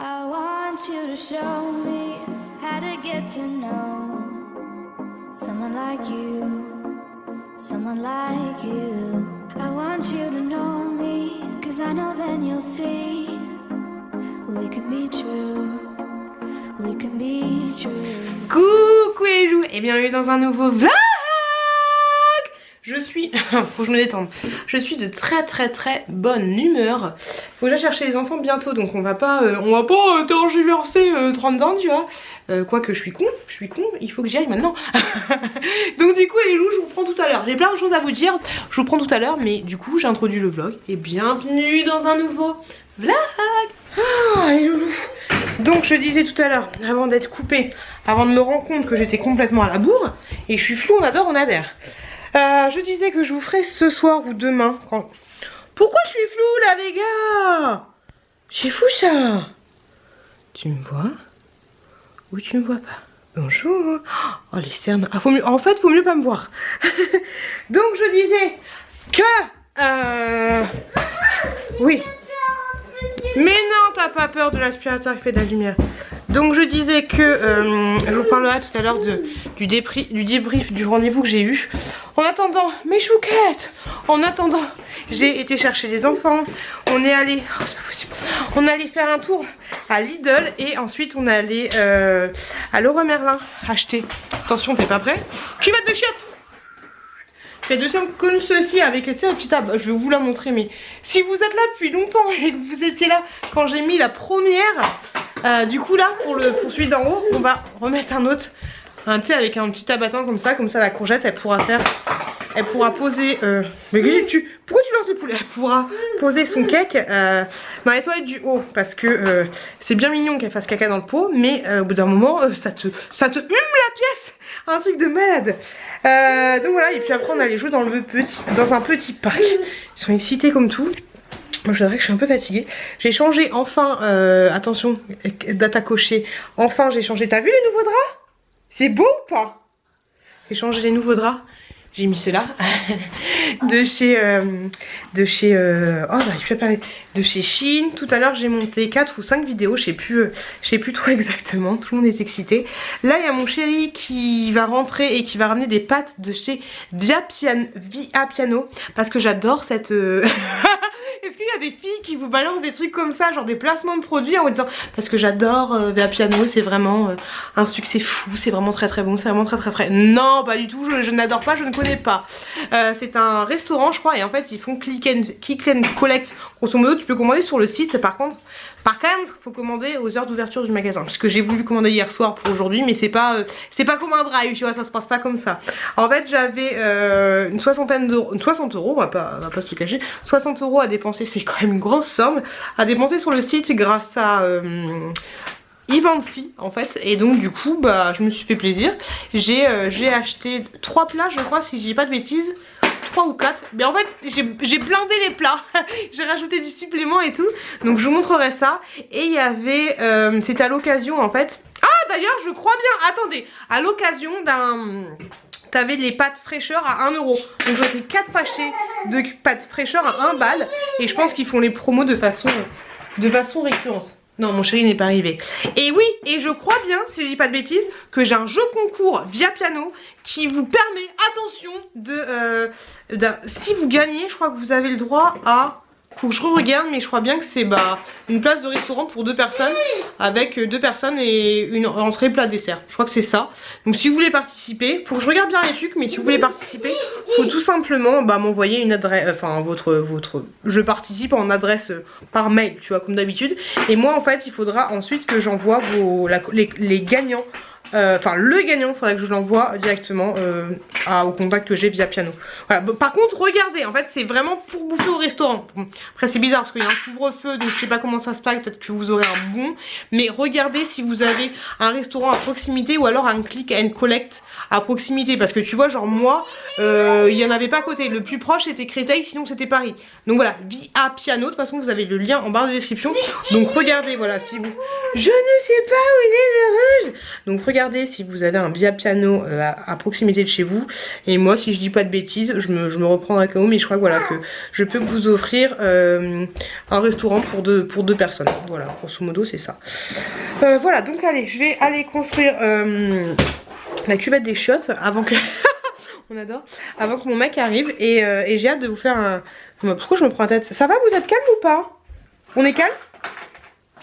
I want you to show me how to get to know someone like you, someone like you. I want you to know me, 'cause I know then you'll see we could be true, we could be true. Coucou les loups et bienvenue dans un nouveau vlog. Je suis... faut que je me détende. Je suis de très bonne humeur. Faut que j'aille chercher les enfants bientôt, donc on va pas tergiverser 30 ans, tu vois. Quoique je suis con, il faut que j'y aille maintenant. Donc du coup les loups, je vous reprends tout à l'heure. J'ai plein de choses à vous dire, je vous reprends tout à l'heure, mais du coup j'introduis le vlog. Et bienvenue dans un nouveau vlog. Ah les loulous. Donc je disais tout à l'heure, avant d'être coupée, avant de me rendre compte que j'étais complètement à la bourre, et je suis floue, on adore, on adhère. Je disais que je vous ferai ce soir ou demain quand... Pourquoi je suis floue là les gars? C'est fou ça. Tu me vois ou tu me vois pas? Bonjour. Oh les cernes. Ah, faut mieux... En fait faut mieux pas me voir. Donc je disais que... Oui. Mais non, t'as pas peur de l'aspirateur qui fait de la lumière. Donc je disais que je vous parlerai tout à l'heure du débrief du rendez-vous que j'ai eu. En attendant, mes chouquettes, en attendant, j'ai été chercher des enfants. On est allé, oh, c'est pas possible. On est allé faire un tour à Lidl et ensuite on est allé à Leroy Merlin acheter. Attention, t'es pas prêt? Tu vas te chiottes. Fait de ça comme ceci avec tu sais, la petite table. Je vais vous la montrer, mais si vous êtes là depuis longtemps et que vous étiez là quand j'ai mis la première, du coup là pour celui d'en haut, on va remettre un autre, tu sais, avec un petit abattant comme ça la courgette elle pourra poser. Mais pourquoi tu lances le poulet? Elle pourra poser son cake dans les toilettes du haut parce que c'est bien mignon qu'elle fasse caca dans le pot, mais au bout d'un moment ça te hume la pièce, un truc de malade. Donc voilà, et puis après on allait jouer dans un petit parc. Ils sont excités comme tout. Moi je dirais que je suis un peu fatiguée. J'ai changé enfin, attention, data cochée. Enfin j'ai changé, t'as vu les nouveaux draps? C'est beau ou pas? J'ai changé les nouveaux draps. J'ai mis ceux-là de chez oh j'arrive plus à parler, de chez Shein. Tout à l'heure j'ai monté 4 ou 5 vidéos, je sais plus trop exactement, tout le monde est excité. Là il y a mon chéri qui va rentrer et qui va ramener des pâtes de chez Via Piano parce que j'adore cette est-ce qu'il y a des filles qui vous balancent des trucs comme ça, genre des placements de produits en disant parce que j'adore Via Piano, c'est vraiment un succès fou, c'est vraiment très bon, c'est vraiment très frais. Non pas du tout, je n'adore pas, je ne connais pas. C'est un restaurant je crois et en fait ils font click and collect. Grosso modo tu peux commander sur le site, par contre faut commander aux heures d'ouverture du magasin. Parce que j'ai voulu commander hier soir pour aujourd'hui, mais c'est pas comme un drive, tu vois, ça se passe pas comme ça. En fait j'avais une 60 euros, on va pas se le cacher, 60 euros à dépenser, c'est quand même une grosse somme à dépenser sur le site grâce à Ivancy en fait, et donc du coup bah je me suis fait plaisir. J'ai acheté 3 plats je crois, si je dis pas de bêtises, 3 ou 4, mais en fait j'ai blindé les plats. J'ai rajouté du supplément et tout, donc je vous montrerai ça. Et il y avait c'était à l'occasion en fait, ah d'ailleurs je crois bien, attendez, à l'occasion t'avais les pâtes fraîcheur à 1 euro. Donc j'ai fait 4 pachets de pâtes fraîcheur à 1 balle. Et je pense qu'ils font les promos de façon récurrente. Non, mon chéri n'est pas arrivé. Et oui, et je crois bien, si je dis pas de bêtises, que j'ai un jeu concours Via Piano qui vous permet, attention, si vous gagnez, je crois que vous avez le droit à... Faut que je regarde, mais je crois bien que c'est une place de restaurant pour 2 personnes, avec 2 personnes et une entrée plat dessert. Je crois que c'est ça. Donc si vous voulez participer, faut que je regarde bien les trucs, mais si vous voulez participer, faut tout simplement m'envoyer une adresse, enfin je participe en adresse par mail, tu vois, comme d'habitude. Et moi en fait il faudra ensuite que j'envoie les gagnants. Enfin le gagnant, il faudrait que je l'envoie directement au contact que j'ai Via Piano. Voilà. Par contre regardez, en fait c'est vraiment pour bouffer au restaurant. Après c'est bizarre parce qu'il y a un couvre-feu, donc je sais pas comment ça se passe, peut-être que vous aurez un bon. Mais regardez si vous avez un restaurant à proximité ou alors un click and collect à proximité. Parce que tu vois genre moi, il n'y en avait pas à côté. Le plus proche c'était Créteil, sinon c'était Paris. Donc voilà, Via Piano, de toute façon vous avez le lien en barre de description. Donc regardez, voilà, si vous... Je ne sais pas où il est le rouge. Donc regardez si vous avez un Via Piano à proximité de chez vous. Et moi, si je dis pas de bêtises, je me reprendrai quand même, mais je crois que voilà, que je peux vous offrir un restaurant pour deux personnes. Voilà, grosso modo, c'est ça. Voilà, donc allez, je vais aller construire la cuvette des chiottes avant que... On adore. Avant que mon mec arrive et j'ai hâte de vous faire un... Pourquoi je me prends la tête? Ça va, vous êtes calme ou pas? On est calme?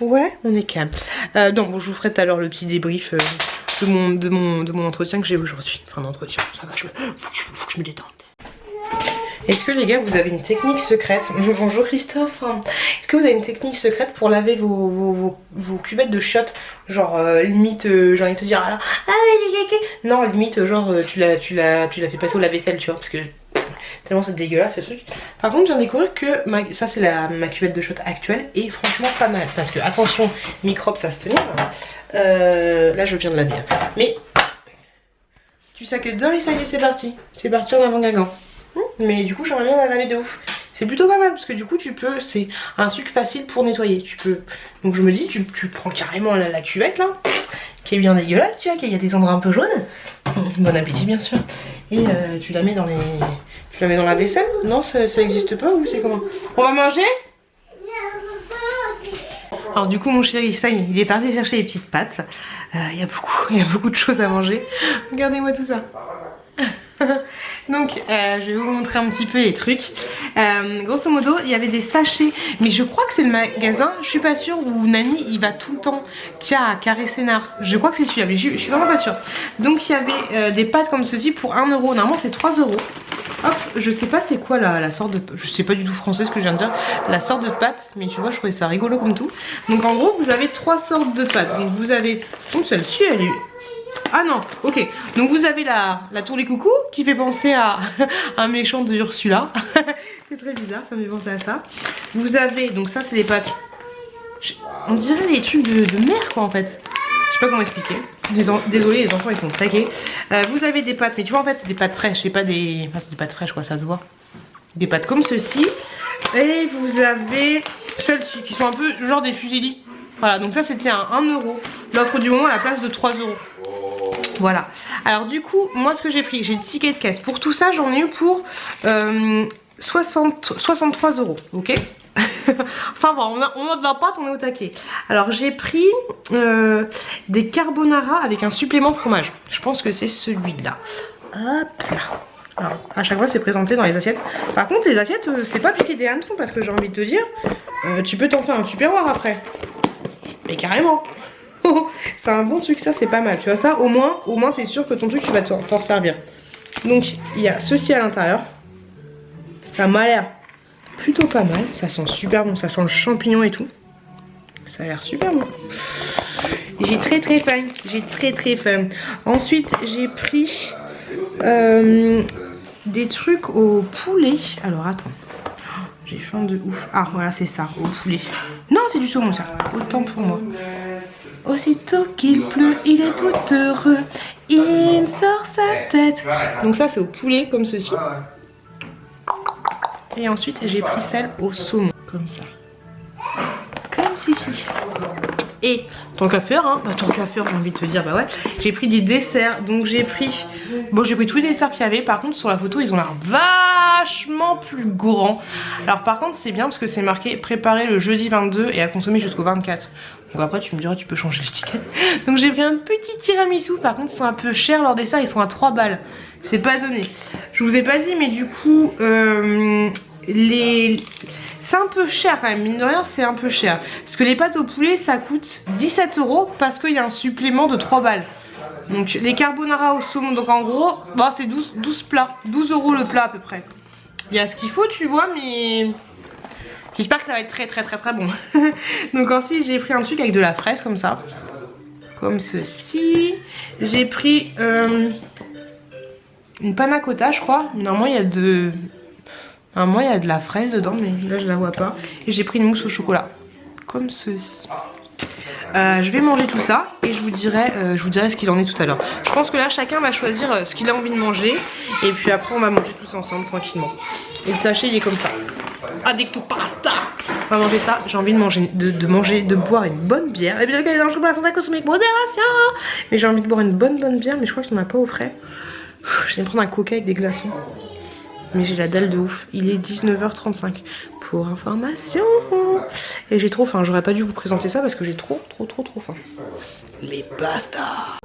Ouais, on est calme. Donc bon, je vous ferai tout à l'heure le petit débrief de mon entretien que j'ai aujourd'hui. Enfin, d'entretien, ça va, faut que je me détende. Est-ce que les gars, vous avez une technique secrète? Bonjour Christophe. Est-ce que vous avez une technique secrète pour laver vos cuvettes de chiottes? Genre limite, j'ai envie de te dire alors, non, limite genre tu l'as fait passer au lave-vaisselle, tu vois, parce que tellement c'est dégueulasse ce truc. Par contre, je viens de découvrir que ça c'est ma cuvette de chiottes actuelle et franchement pas mal, parce que attention, microbes ça se tenir. Là je viens de laver. Mais tu sais que dedans et ça y est, c'est parti en avant Guingamp. Mais du coup j'aimerais bien la laver de ouf. C'est plutôt pas mal parce que du coup tu peux, c'est un truc facile pour nettoyer. Tu peux, donc je me dis tu prends carrément la cuvette là, qui est bien dégueulasse, tu vois, qu'il y a des endroits un peu jaunes. Bon appétit bien sûr. Et tu la mets dans la vaisselle. Non, ça existe pas ou c'est comment? On va manger? Alors du coup mon chéri, ça y est, il est parti chercher les petites pâtes. Il y a beaucoup de choses à manger. Regardez-moi tout ça. Donc je vais vous montrer un petit peu les trucs. Grosso modo il y avait des sachets, mais je crois que c'est le magasin, je suis pas sûre, où Nani il va tout le temps, qui a à Carré Sénard. Je crois que c'est celui-là, mais je suis vraiment pas sûre. Donc il y avait des pâtes comme ceci pour 1 euro, normalement c'est 3 euros. Hop, je sais pas c'est quoi la sorte de... Je sais pas du tout français ce que je viens de dire, la sorte de pâte, mais tu vois je trouvais ça rigolo comme tout. Donc en gros vous avez 3 sortes de pâtes. Donc vous avez... Donc celle-ci elle est... Ah non, ok. Donc vous avez la tour des coucous qui fait penser à un méchant de Ursula. C'est très bizarre, ça me fait penser à ça. Vous avez, donc ça c'est les pâtes. On dirait des trucs de mer quoi en fait. Je sais pas comment expliquer. Désolé, les enfants ils sont taqués. Vous avez des pâtes, mais tu vois en fait c'est des pâtes fraîches, c'est pas des... Enfin c'est des pâtes fraîches quoi, ça se voit. Des pâtes comme ceci. Et vous avez celles-ci qui sont un peu genre des fusillis. Voilà, donc ça c'était à 1 euro. L'offre du moment à la place de 3 euros. Voilà. Alors du coup, moi ce que j'ai pris, j'ai le ticket de caisse. Pour tout ça, j'en ai eu pour 63 euros. Ok. Ça va, on a de la pâte, on est au taquet. Alors j'ai pris des carbonara avec un supplément fromage. Je pense que c'est celui-là. Hop là. Alors à chaque fois c'est présenté dans les assiettes. Par contre les assiettes c'est pas piqué des hannetons parce que j'ai envie de te dire tu peux t'en faire un tupperware après. Mais carrément. C'est un bon truc, ça c'est pas mal. Tu vois ça, au moins t'es sûr que ton truc tu vas t'en servir. Donc il y a ceci à l'intérieur. Ça m'a l'air plutôt pas mal. Ça sent super bon, ça sent le champignon et tout. Ça a l'air super bon. J'ai très faim. J'ai très faim. Ensuite j'ai pris des trucs au poulet. Alors attends. J'ai faim de ouf. Ah voilà c'est ça, au poulet. Non c'est du saumon ça. Autant pour moi. Aussitôt qu'il pleut, il est tout heureux. Il sort sa tête. Donc ça c'est au poulet comme ceci. Et ensuite j'ai pris celle au saumon. Comme ça. Comme ceci. Et tant qu'à faire, hein, tant qu'à faire j'ai envie de te dire, bah ouais, j'ai pris des desserts. Donc j'ai pris, bon j'ai pris tous les desserts qu'il y avait. Par contre sur la photo ils ont l'air vachement plus grands. Alors par contre c'est bien parce que c'est marqué préparé le jeudi 22 et à consommer jusqu'au 24. Donc après tu me diras tu peux changer l'étiquette. Donc j'ai pris un petit tiramisu. Par contre ils sont un peu chers leurs desserts, ils sont à 3 balles. C'est pas donné. Je vous ai pas dit mais du coup c'est un peu cher quand même, mine de rien c'est un peu cher. Parce que les pâtes au poulet ça coûte 17 euros parce qu'il y a un supplément de 3 balles. Donc les carbonara au saumon, donc en gros bah, c'est 12 plats, 12 euros le plat à peu près. Il y a ce qu'il faut tu vois mais... J'espère que ça va être très bon. Donc ensuite j'ai pris un truc avec de la fraise comme ça. Comme ceci. J'ai pris une panna cotta je crois. Normalement il y a de... Normalement il y a de la fraise dedans mais là je la vois pas. Et j'ai pris une mousse au chocolat. Comme ceci. Je vais manger tout ça et je vous dirai ce qu'il en est tout à l'heure. Je pense que là chacun va choisir ce qu'il a envie de manger. Et puis après on va manger tous ensemble tranquillement. Et le sachet il est comme ça. Addicto pasta. va manger ça. J'ai envie de manger, de boire une bonne bière. Et bien, les dangers pour la santé, consommer avec modération. Mais j'ai envie de boire une bonne bière, mais je crois qu'il n'y en a pas au frais. Je vais me prendre un coca avec des glaçons. Mais j'ai la dalle de ouf. Il est 19h35 pour information. Et j'ai trop faim. J'aurais pas dû vous présenter ça parce que j'ai trop faim. Les pastas.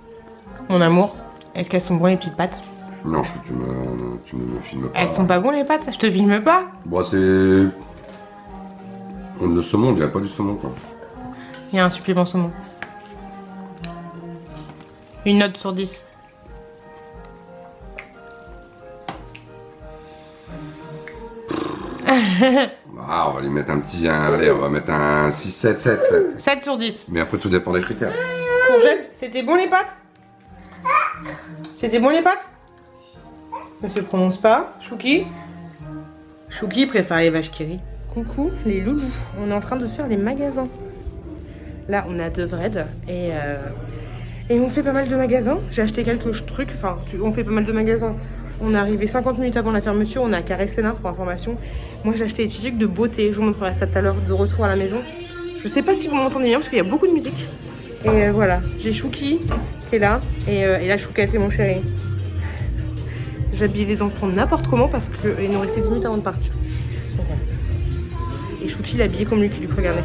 Mon amour, est-ce qu'elles sont bonnes les petites pâtes? Non, tu ne me filmes pas. Elles sont pas bonnes les pâtes? Je te filme pas? Bon, c'est... Le saumon, on dirait pas du saumon, quoi. Il y a un supplément saumon. Une note sur 10. Ah, on va lui mettre un petit... allez, on va mettre un 6, 7, 7, 7. 7 sur 10. Mais après, tout dépend des critères. Courgette, c'était bon les pâtes? C'était bon les pâtes? Ne se prononce pas. Chouki? Chouki préfère les vaches qui rient. Coucou les loulous, on est en train de faire les magasins. Là on a Devred et on fait pas mal de magasins. J'ai acheté quelques trucs, enfin on fait pas mal de magasins. On est arrivé 50 minutes avant la fermeture, on a Carré Sénart pour information. Moi j'ai acheté des petits trucs de beauté, je vous montrerai ça tout à l'heure de retour à la maison. Je sais pas si vous m'entendez bien parce qu'il y a beaucoup de musique. Et voilà, j'ai Chouki qui est là et là Chouquette c'est mon chéri. J'habille les enfants n'importe comment parce qu'il nous restait 10 minutes avant de partir. Donc, voilà. Et Chouki l'a habillé comme Lucky Luke, regardez.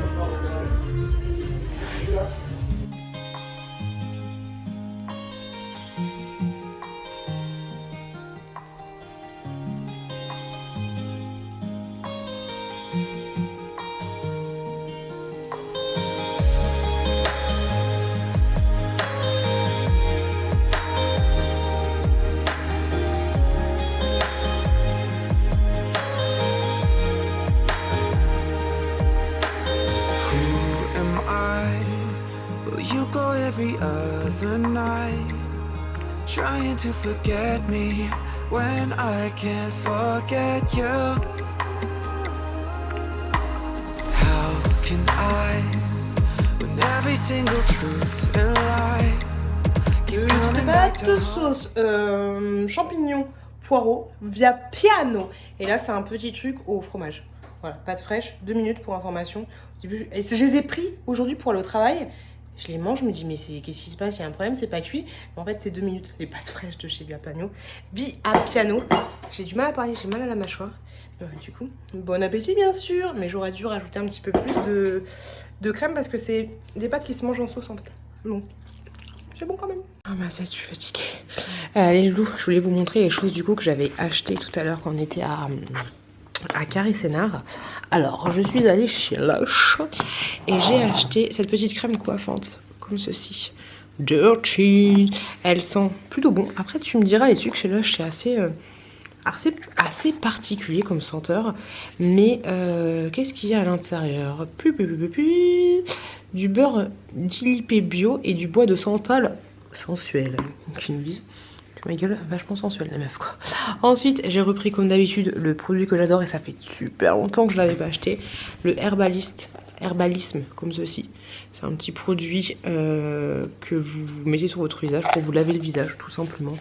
Every other night, trying to forget me when I can't forget you. How can I, when every single truth and lie keep coming back to sauce champignons poireaux via Piano. Et là c'est un petit truc au fromage. Voilà, pâte fraîche, 2 minutes pour information. Au début, et je les ai pris aujourd'hui pour aller au travail. Je les mange, je me dis, mais qu'est-ce qui se passe? Il y a un problème, c'est pas cuit. Mais en fait, c'est 2 minutes. Les pâtes fraîches de chez Via Piano. J'ai du mal à parler, j'ai mal à la mâchoire. Du coup, bon appétit, bien sûr. Mais j'aurais dû rajouter un petit peu plus de crème parce que c'est des pâtes qui se mangent en sauce, en fait. Bon, c'est bon quand même. Ah, ma tête, je suis fatiguée. Les loulous, je voulais vous montrer les choses du coup que j'avais achetées tout à l'heure quand on était à Carré Sénart. Alors je suis allée chez Lush et j'ai acheté cette petite crème coiffante comme ceci, Dirty. Elle sent plutôt bon. Après tu me diras, les sucres chez Lush c'est assez particulier comme senteur. Mais qu'est-ce qu'il y a à l'intérieur? Du beurre d'ilipé bio et du bois de santal sensuel. Qui nous disent ma gueule, vachement sensuelle la meuf quoi. Ensuite j'ai repris comme d'habitude le produit que j'adore et ça fait super longtemps que je l'avais pas acheté, le Herbalisme comme ceci. C'est un petit produit que vous mettez sur votre visage pour vous laver le visage tout simplement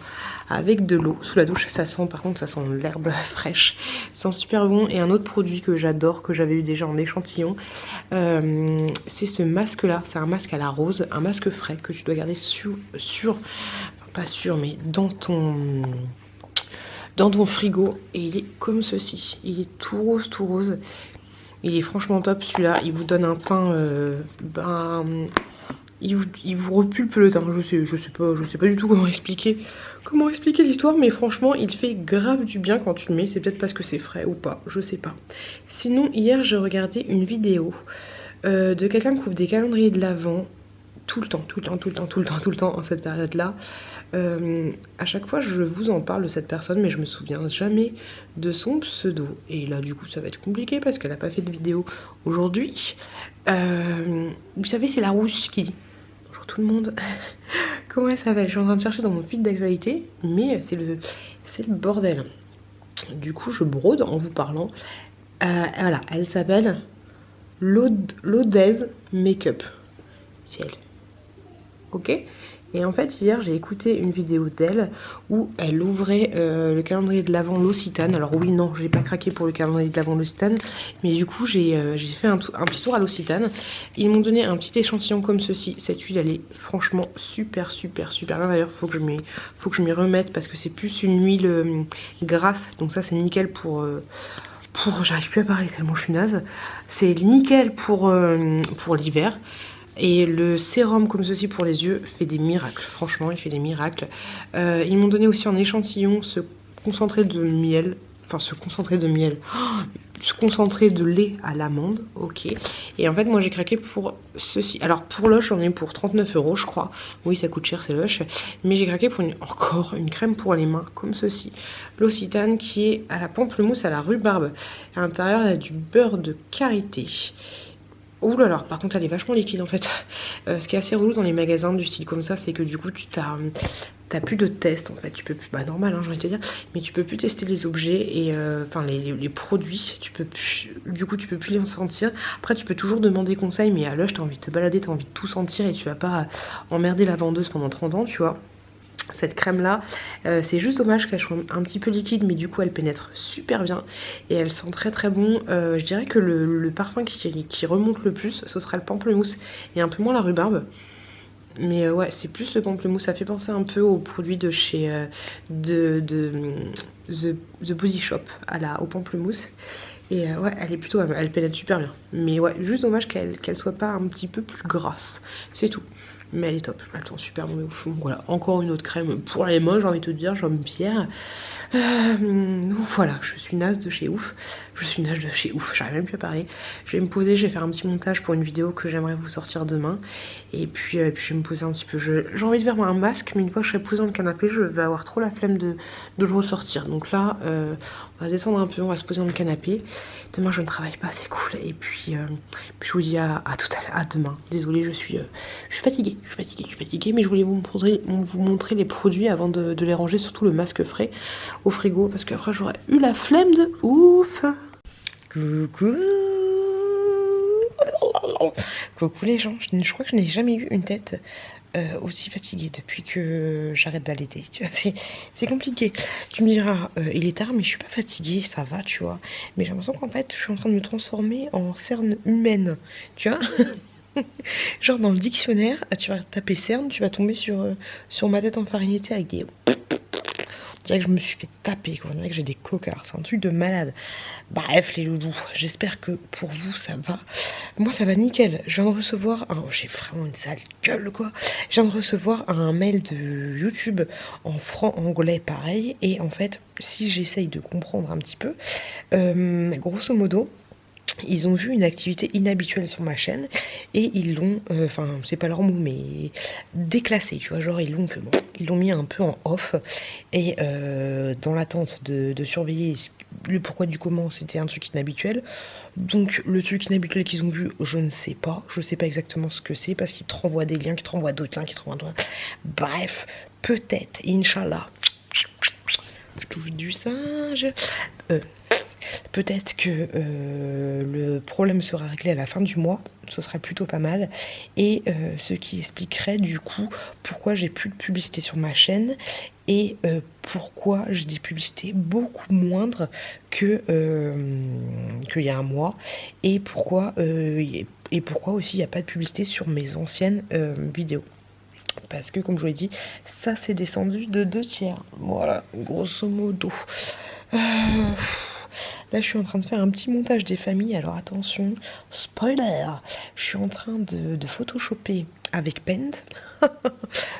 avec de l'eau sous la douche. Ça sent, par contre ça sent l'herbe fraîche, ça sent super bon. Et un autre produit que j'adore, que j'avais eu déjà en échantillon, c'est ce masque là. C'est un masque à la rose, un masque frais que tu dois garder pas sûr, mais dans ton frigo. Et il est comme ceci, il est tout rose. Il est franchement top celui-là. Il vous donne un teint il vous repulpe le teint. Je sais pas du tout comment expliquer l'histoire, mais franchement il fait grave du bien quand tu le mets. C'est peut-être parce que c'est frais ou pas, je sais pas. Sinon hier j'ai regardé une vidéo de quelqu'un qui ouvre des calendriers de l'Avent tout le temps en cette période là. À chaque fois je vous en parle de cette personne, mais je me souviens jamais de son pseudo. Et là du coup ça va être compliqué parce qu'elle a pas fait de vidéo aujourd'hui. Vous savez, c'est la rousse qui dit bonjour tout le monde. Comment elle s'appelle? Je suis en train de chercher dans mon feed d'actualité, mais c'est le bordel. Du coup je brode en vous parlant. Voilà, elle s'appelle Lodez Makeup. C'est elle. Ok. Et en fait hier j'ai écouté une vidéo d'elle où elle ouvrait le calendrier de l'Avent L'Occitane. Alors oui non, j'ai pas craqué pour le calendrier de l'Avent L'Occitane, mais du coup j'ai fait un petit tour à l'Occitane. Ils m'ont donné un petit échantillon comme ceci. Cette huile elle est franchement super bien. D'ailleurs faut que je m'y remette parce que c'est plus une huile grasse, donc ça c'est nickel pour j'arrive plus à parler tellement je suis naze. C'est nickel pour l'hiver. Et le sérum comme ceci pour les yeux fait des miracles. Franchement, il fait des miracles. Ils m'ont donné aussi en échantillon ce concentré de miel. Enfin, ce concentré de miel. Oh, ce concentré de lait à l'amande. Ok. Et en fait, moi, j'ai craqué pour ceci. Alors, pour Lush, j'en ai pour 39 € je crois. Oui, ça coûte cher, c'est Lush. Mais j'ai craqué pour encore une crème pour les mains, comme ceci. L'Occitane, qui est à la pamplemousse à la rhubarbe. À l'intérieur, il y a du beurre de karité. Ouh là là, par contre elle est vachement liquide en fait. Ce qui est assez relou dans les magasins du style comme ça, c'est que du coup tu t'as plus de tests en fait. Tu peux plus, bah normal hein, j'ai envie de te dire, mais tu peux plus tester les objets et enfin les produits. Tu peux plus, du coup tu peux plus les sentir. Après tu peux toujours demander conseil, mais à Lush t'as envie de te balader, t'as envie de tout sentir et tu vas pas emmerder la vendeuse pendant 30 ans, tu vois. Cette crème là, c'est juste dommage qu'elle soit un petit peu liquide, mais du coup elle pénètre super bien et elle sent très bon. Je dirais que le parfum qui remonte le plus, ce sera le pamplemousse et un peu moins la rhubarbe. Mais ouais, c'est plus le pamplemousse, ça fait penser un peu aux produits de chez The Body Shop au pamplemousse. Et ouais, elle pénètre super bien. Mais ouais, juste dommage qu'elle soit pas un petit peu plus grasse, c'est tout. Mais elle est top, elle sent super bon. Voilà, encore une autre crème pour les mains, j'ai envie de te dire, j'aime bien. Voilà, je suis naze de chez ouf. J'arrive même plus à parler. Je vais me poser, je vais faire un petit montage pour une vidéo que j'aimerais vous sortir demain. Et puis je vais me poser un petit peu. J'ai envie de faire un masque, mais une fois que je serai posée dans le canapé, je vais avoir trop la flemme de le ressortir. Donc là, on va se détendre un peu, on va se poser dans le canapé. Demain, je ne travaille pas, c'est cool. Et puis je vous dis à tout à l'heure, à demain. Désolée, je suis fatiguée. Je suis fatiguée, mais je voulais vous montrer les produits avant de les ranger, surtout le masque frais au frigo, parce qu'après j'aurais eu la flemme de ouf. Coucou les gens, je crois que je n'ai jamais eu une tête aussi fatiguée depuis que j'arrête d'allaiter. Tu vois, c'est compliqué. Tu me diras, il est tard, mais je suis pas fatiguée, ça va, tu vois. Mais j'ai l'impression qu'en fait, je suis en train de me transformer en cerne humaine, tu vois. Genre dans le dictionnaire, tu vas taper cerne, tu vas tomber sur ma tête enfarinée avec des... On dirait que je me suis fait taper, quoi. On dirait que j'ai des cocards, c'est un truc de malade. Bref les loulous, j'espère que pour vous ça va. Moi ça va nickel, je viens de recevoir j'ai vraiment une sale gueule quoi. Je viens de recevoir un mail de YouTube en franc-anglais pareil. Et en fait, si j'essaye de comprendre un petit peu, grosso modo, ils ont vu une activité inhabituelle sur ma chaîne et ils l'ont, enfin c'est pas leur mot mais déclassé, tu vois, genre ils l'ont mis un peu en off et dans l'attente de surveiller le pourquoi du comment c'était un truc inhabituel. Donc le truc inhabituel qu'ils ont vu, je ne sais pas exactement ce que c'est parce qu'ils te renvoient des liens, qu'ils te renvoient d'autres liens, qu'ils te renvoient d'autres. Bref, peut-être, Inch'Allah, je touche du singe. Peut-être que le problème sera réglé à la fin du mois, ce serait plutôt pas mal. Et ce qui expliquerait du coup pourquoi j'ai plus de publicité sur ma chaîne et pourquoi j'ai des publicités beaucoup moindres qu'il y a un mois. Et pourquoi aussi il n'y a pas de publicité sur mes anciennes vidéos. Parce que comme je vous l'ai dit, ça c'est descendu de 2/3. Voilà, grosso modo. Là, je suis en train de faire un petit montage des familles. Alors attention, spoiler, je suis en train de photoshopper avec Paint,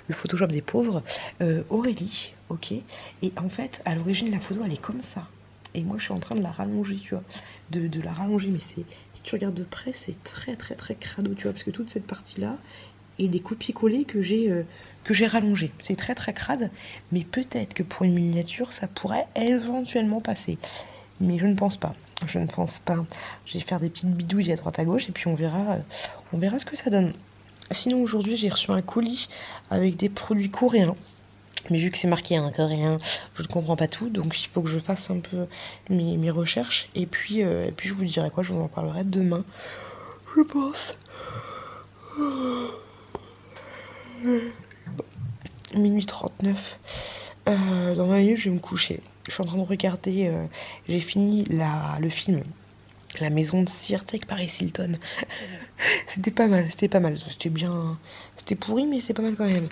le Photoshop des pauvres, Aurélie, ok. Et en fait, à l'origine, la photo, elle est comme ça. Et moi, je suis en train de la rallonger, tu vois, de la rallonger. Mais si tu regardes de près, c'est très crado, tu vois, parce que toute cette partie-là est des copier-coller que j'ai rallongé. C'est très crade, mais peut-être que pour une miniature, ça pourrait éventuellement passer. Mais je ne pense pas. Je vais faire des petites bidouilles à droite à gauche et puis on verra ce que ça donne. Sinon aujourd'hui j'ai reçu un colis avec des produits coréens. Mais vu que c'est marqué en coréen, je ne comprends pas tout. Donc il faut que je fasse un peu mes recherches. Et puis je vous dirai quoi, je vous en parlerai demain. Je pense. minuit 39. Dans 20 minutes, je vais me coucher. Je suis en train de regarder, j'ai fini le film La Maison de Cire avec Paris Hilton. C'était pas mal, c'était bien, c'était pourri mais c'est pas mal quand même.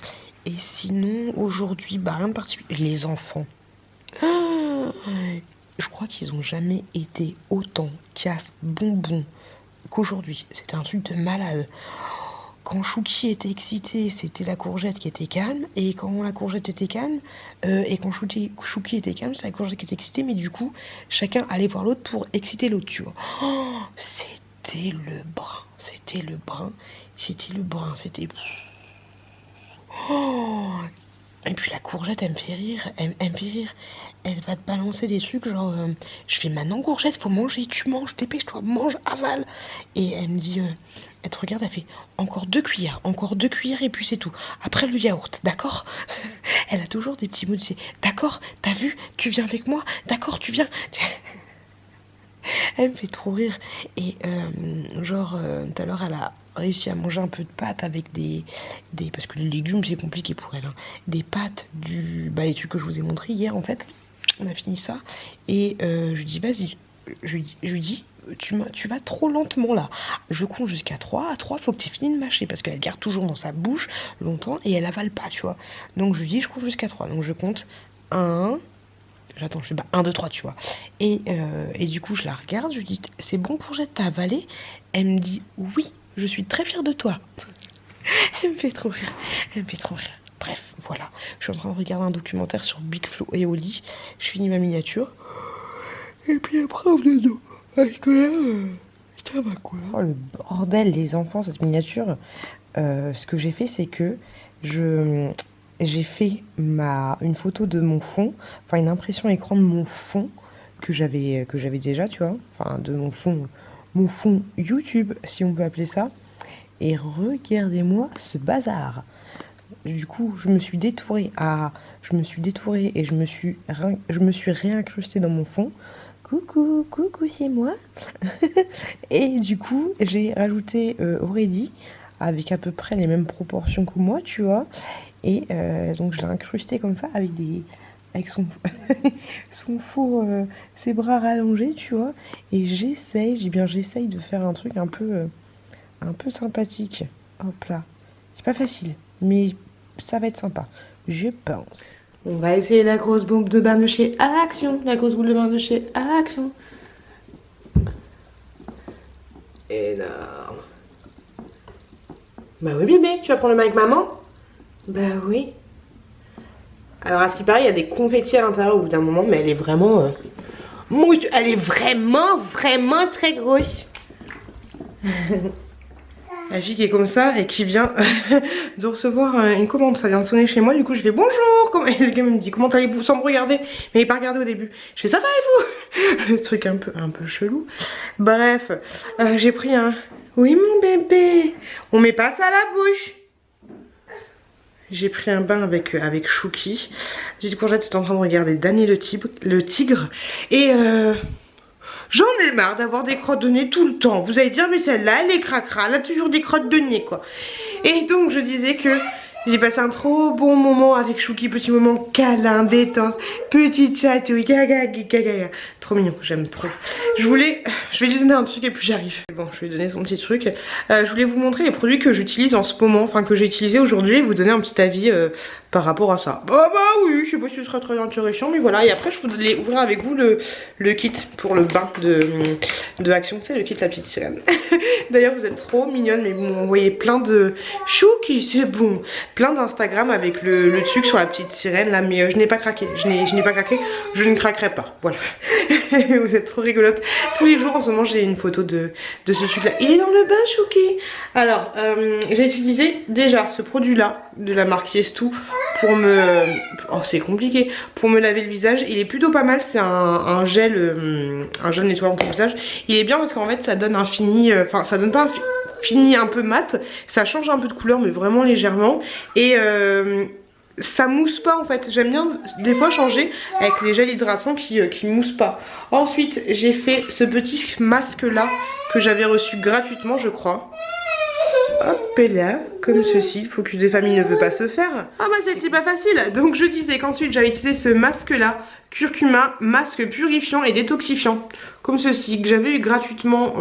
Et sinon aujourd'hui, bah rien de particulier. Les enfants, je crois qu'ils ont jamais été autant casse-bonbons qu'aujourd'hui. C'était un truc de malade. Quand Chouki était excité, c'était la courgette qui était calme. Et quand la courgette était calme, et quand Chouki était calme, c'est la courgette qui était excitée. Mais du coup, chacun allait voir l'autre pour exciter l'autre, tu vois. Oh, c'était le brun. Oh. Et puis la courgette, elle me fait rire. Elle va te balancer des trucs genre... je fais maintenant courgette, faut manger, tu manges, dépêche-toi, mange, avale. Et elle me dit... elle te regarde, elle fait encore 2 cuillères et puis c'est tout. Après le yaourt, d'accord? Elle a toujours des petits mots de c'est d'accord, t'as vu, tu viens avec moi, d'accord, tu viens. Elle me fait trop rire. Et tout à l'heure, elle a réussi à manger un peu de pâtes avec des parce que les légumes c'est compliqué pour elle, hein. Des pâtes les trucs que je vous ai montré hier en fait. On a fini ça et je lui dis vas-y, je lui dis tu vas trop lentement là. Je compte jusqu'à 3. À 3, faut que tu aies fini de mâcher parce qu'elle garde toujours dans sa bouche longtemps et elle avale pas, tu vois. Donc je lui dis je compte jusqu'à 3. Donc je compte 1. J'attends, je fais 1, 2, 3, tu vois. Et du coup, je la regarde, je lui dis c'est bon courgette, t'as avalé? Elle me dit oui, je suis très fière de toi. Elle me fait trop rire. Bref, voilà. Je suis en train de regarder un documentaire sur Big Flo et Oli. Je finis ma miniature. Et puis après, on est dedans. Avec ça va quoi? Oh le bordel, les enfants, cette miniature. Ce que j'ai fait, c'est que j'ai fait une photo de mon fond, enfin une impression écran de mon fond que j'avais déjà, tu vois, enfin de mon fond YouTube, si on peut appeler ça. Et regardez-moi ce bazar. Du coup, je me suis détourée et je me suis réincrustée dans mon fond. Coucou, c'est moi. Et du coup, j'ai rajouté Aurélie avec à peu près les mêmes proportions que moi, tu vois. Et donc je l'ai incrusté comme ça avec son faux, ses bras rallongés, tu vois. Et j'essaye de faire un truc un peu sympathique. Hop là. C'est pas facile, mais ça va être sympa, je pense. On va essayer la grosse bombe de bain de chez Action. La grosse boule de bain de chez Action. Énorme. Bah oui bébé, tu vas prendre le bain avec maman? Bah oui. Alors à ce qui paraît, il y a des confettis à l'intérieur au bout d'un moment, mais elle est vraiment... elle est vraiment très grosse. La fille qui est comme ça et qui vient de recevoir une commande. Ça vient de sonner chez moi, du coup je fais bonjour. Et le gars me dit comment allez-vous sans me regarder. Mais il pas regardé au début. Je fais ça va et vous? Le truc un peu chelou. Bref, j'ai pris un... Oui mon bébé, on met pas ça à la bouche. J'ai pris un bain avec Chouki. Petite courgette est en train de regarder Danny le tigre. Et j'en ai marre d'avoir des crottes de nez tout le temps. Vous allez dire mais celle-là elle est cracra, elle a toujours des crottes de nez quoi. Et donc je disais que j'ai passé un trop bon moment avec Chouki, petit moment câlin, détente, petite chatouille, gaga. Trop mignon, j'aime trop. Je vais lui donner un truc et puis j'arrive. Bon, je vais lui donner son petit truc. Je voulais vous montrer les produits que j'utilise en ce moment, enfin que j'ai utilisé aujourd'hui et vous donner un petit avis par rapport à ça. Bah oui, je sais pas si ce sera très intéressant, mais voilà. Et après, je voulais ouvrir avec vous le kit pour le bain de Action, tu sais, le kit La Petite Sirène. D'ailleurs, vous êtes trop mignonne, mais vous m'envoyez plein de Chouki, c'est bon. Plein d'Instagram avec le truc sur la petite sirène là, mais je n'ai pas craqué. Je n'ai pas craqué, je ne craquerai pas. Voilà. Vous êtes trop rigolote. Tous les jours en ce moment, j'ai une photo de ce truc là. Il est dans le bain, Chouki. Alors, j'ai utilisé déjà ce produit là de la marque Yestou pour me... Oh, c'est compliqué. Pour me laver le visage. Il est plutôt pas mal. C'est un gel nettoyant pour le visage. Il est bien parce qu'en fait, ça donne un fini... Enfin, ça donne pas un fini un peu mat. Ça change un peu de couleur, mais vraiment légèrement. Et... ça mousse pas en fait, j'aime bien des fois changer avec les gels hydratants qui moussent pas. Ensuite j'ai fait ce petit masque là que j'avais reçu gratuitement je crois. Hop là, comme ceci. Focus des familles ne veut pas se faire. Ah bah c'est pas facile. Donc je disais qu'ensuite j'avais utilisé ce masque là, curcuma, masque purifiant et détoxifiant. Comme ceci, que j'avais eu gratuitement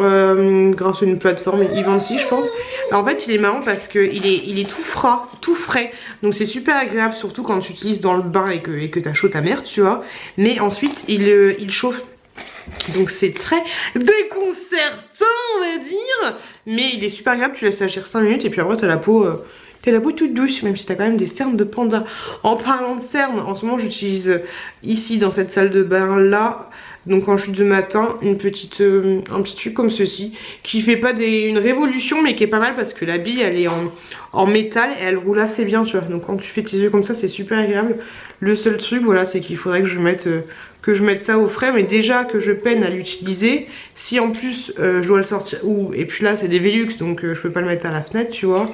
grâce à une plateforme Ivancy je pense. En fait il est marrant parce que il est tout frais. Donc c'est super agréable surtout quand tu utilises dans le bain et que t'as chaud ta mère, tu vois. Mais ensuite il chauffe. Donc c'est très déconcertant on va dire. Mais il est super agréable, tu laisses agir 5 minutes et puis après t'as la peau toute douce, même si t'as quand même des cernes de panda. En parlant de cernes, en ce moment j'utilise ici dans cette salle de bain là, donc en chute de matin, un petit truc comme ceci, qui fait pas une révolution mais qui est pas mal parce que la bille elle est en métal et elle roule assez bien, tu vois. Donc quand tu fais tes yeux comme ça c'est super agréable. Le seul truc voilà c'est qu'il faudrait que je mette ça au frais, mais déjà que je peine à l'utiliser, si en plus je dois le sortir, et puis là c'est des Velux donc je peux pas le mettre à la fenêtre tu vois,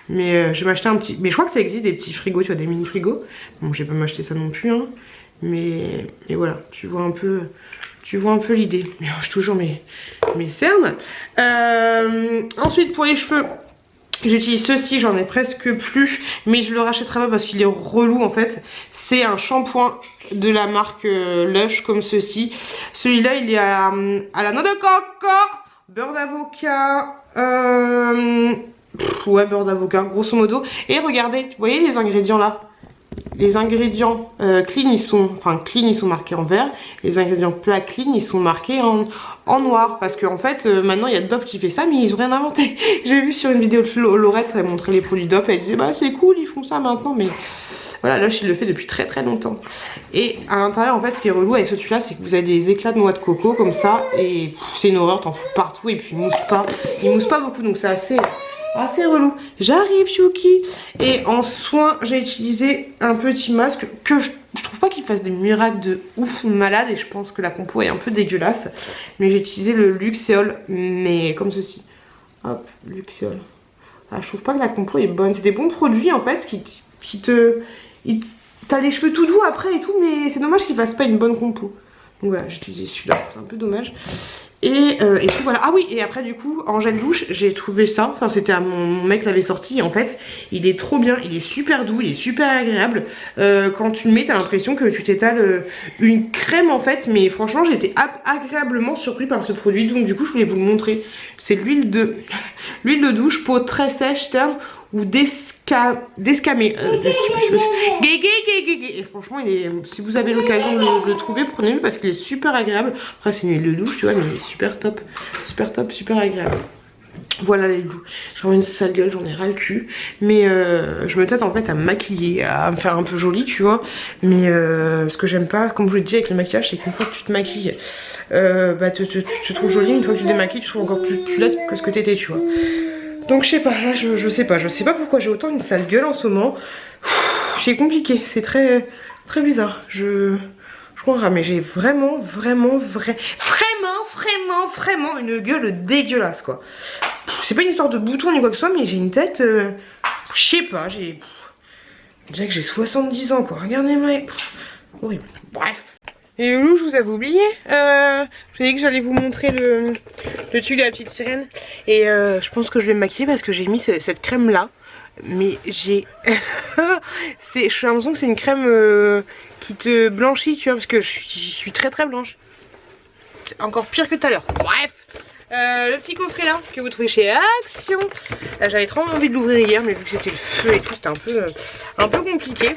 mais je vais m'acheter un petit, mais je crois que ça existe des petits frigos, tu vois, des mini frigos, bon je vais pas m'acheter ça non plus hein, mais voilà, tu vois un peu l'idée, mais je toujours mes cernes. Ensuite pour les cheveux, j'utilise ceci, j'en ai presque plus, mais je le rachèterai pas parce qu'il est relou en fait. C'est un shampoing de la marque Lush comme ceci. Celui-là il est à la noix de coco, beurre d'avocat, ouais beurre d'avocat grosso modo. Et regardez, vous voyez les ingrédients là? Les ingrédients clean ils sont marqués en vert. Les ingrédients plat clean ils sont marqués en noir. Parce qu'en fait maintenant il y a Dop qui fait ça mais ils ont rien inventé. J'ai vu sur une vidéo de Laurette, elle montrait les produits Dop, elle disait bah c'est cool ils font ça maintenant, mais voilà Lush il le fait depuis très longtemps. Et à l'intérieur en fait ce qui est relou avec celui-là c'est que vous avez des éclats de noix de coco comme ça et c'est une horreur, t'en fous partout et puis il mousse pas beaucoup donc c'est assez relou. J'arrive Chouki. Et en soin j'ai utilisé un petit masque que je trouve pas qu'il fasse des miracles de ouf malade et je pense que la compo est un peu dégueulasse, mais j'ai utilisé le Luxéol mais comme ceci. Hop, Luxéol. Ah, je trouve pas que la compo est bonne. C'est des bons produits en fait qui t'as les cheveux tout doux après et tout, mais c'est dommage qu'ils fassent pas une bonne compo. Donc voilà, j'ai utilisé celui-là, c'est un peu dommage. Et puis voilà, ah oui, et après du coup en gel douche j'ai trouvé ça, enfin c'était mon mec l'avait sorti et en fait il est trop bien, il est super doux, il est super agréable. Quand tu le mets t'as l'impression que tu t'étales une crème en fait, mais franchement j'ai été agréablement surpris par ce produit, donc du coup je voulais vous le montrer. C'est l'huile de douche, peau très sèche, terne ou descamé. Et franchement si vous avez l'occasion de le trouver, prenez-le parce qu'il est super agréable. Après c'est une huile de douche tu vois, mais il est super top, super agréable. Voilà les loups, j'ai une sale gueule, j'en ai ras le cul. Mais je me tâte en fait à me maquiller, à me faire un peu jolie tu vois. Mais ce que j'aime pas, comme je vous l'ai dit avec le maquillage, c'est qu'une fois que tu te maquilles bah tu te trouves jolie, une fois que tu te démaquilles tu te trouves encore plus laide que ce que t'étais tu vois. Donc je sais pas, là je sais pas pourquoi j'ai autant une sale gueule en ce moment. C'est compliqué, c'est très bizarre. Je comprends, mais j'ai vraiment une gueule dégueulasse quoi. C'est pas une histoire de bouton ni quoi que ce soit, mais j'ai une tête, je sais pas, je dirais que j'ai 70 ans quoi, regardez-moi, horrible, bref. Et Loulou, je vous avais oublié, je vous ai dit que j'allais vous montrer le truc de la petite sirène. Et je pense que je vais me maquiller parce que j'ai mis cette crème là. Mais j'ai l'impression que c'est une crème qui te blanchit tu vois, parce que je suis très blanche. Encore pire que tout à l'heure. Bref, le petit coffret là que vous trouvez chez Action. J'avais trop envie de l'ouvrir hier mais vu que c'était le feu et tout c'était un peu compliqué.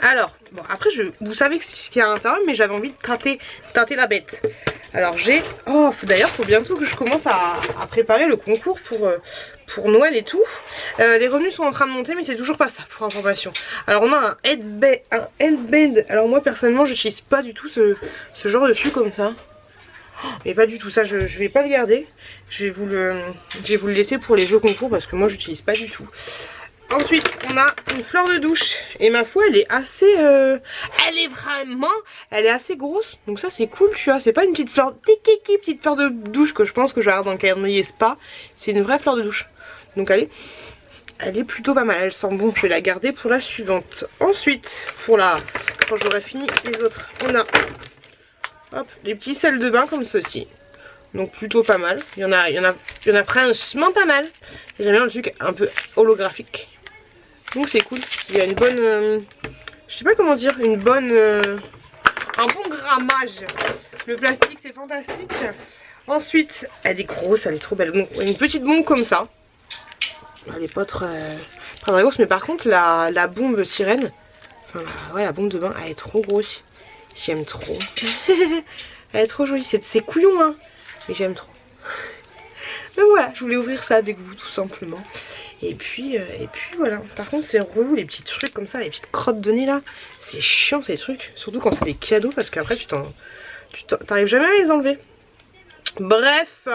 Alors, bon après vous savez ce qu'il y a à l'intérieur, mais j'avais envie de tâter la bête. Alors j'ai, d'ailleurs faut bientôt que je commence à préparer le concours pour Noël et tout. Les revenus sont en train de monter mais c'est toujours pas ça pour information. Alors on a un headband. Alors moi personnellement j'utilise pas du tout ce genre de truc comme ça. Mais pas du tout ça, je vais pas le garder. Je vais vous le laisser pour les jeux concours parce que moi j'utilise pas du tout. Ensuite on a une fleur de douche et ma foi elle est assez elle est assez grosse, donc ça c'est cool tu vois. C'est pas une petite fleur de douche que je pense que je vais avoir dans le calendrier spa. C'est une vraie fleur de douche, donc elle est plutôt pas mal, elle sent bon. Je vais la garder pour la suivante. Ensuite quand j'aurai fini les autres, on a les petits sels de bain comme ceci. Donc plutôt pas mal. Il y en a franchement pas mal. J'aime bien le truc un peu holographique. Donc c'est cool. Il y a une bonne... je sais pas comment dire. Une bonne... un bon grammage. Le plastique c'est fantastique. Ensuite, elle est grosse, elle est trop belle. Donc une petite bombe comme ça. Elle est pas très grosse. Mais par contre la bombe sirène... Enfin ouais, la bombe de bain, elle est trop grosse. J'aime trop. Elle est trop jolie. C'est couillon hein. Mais j'aime trop. Donc voilà, je voulais ouvrir ça avec vous tout simplement. Et puis voilà. Par contre c'est relou les petits trucs comme ça, les petites crottes de nez là. C'est chiant ces trucs. Surtout quand c'est des cadeaux parce qu'après tu t'arrives jamais à les enlever. Bref.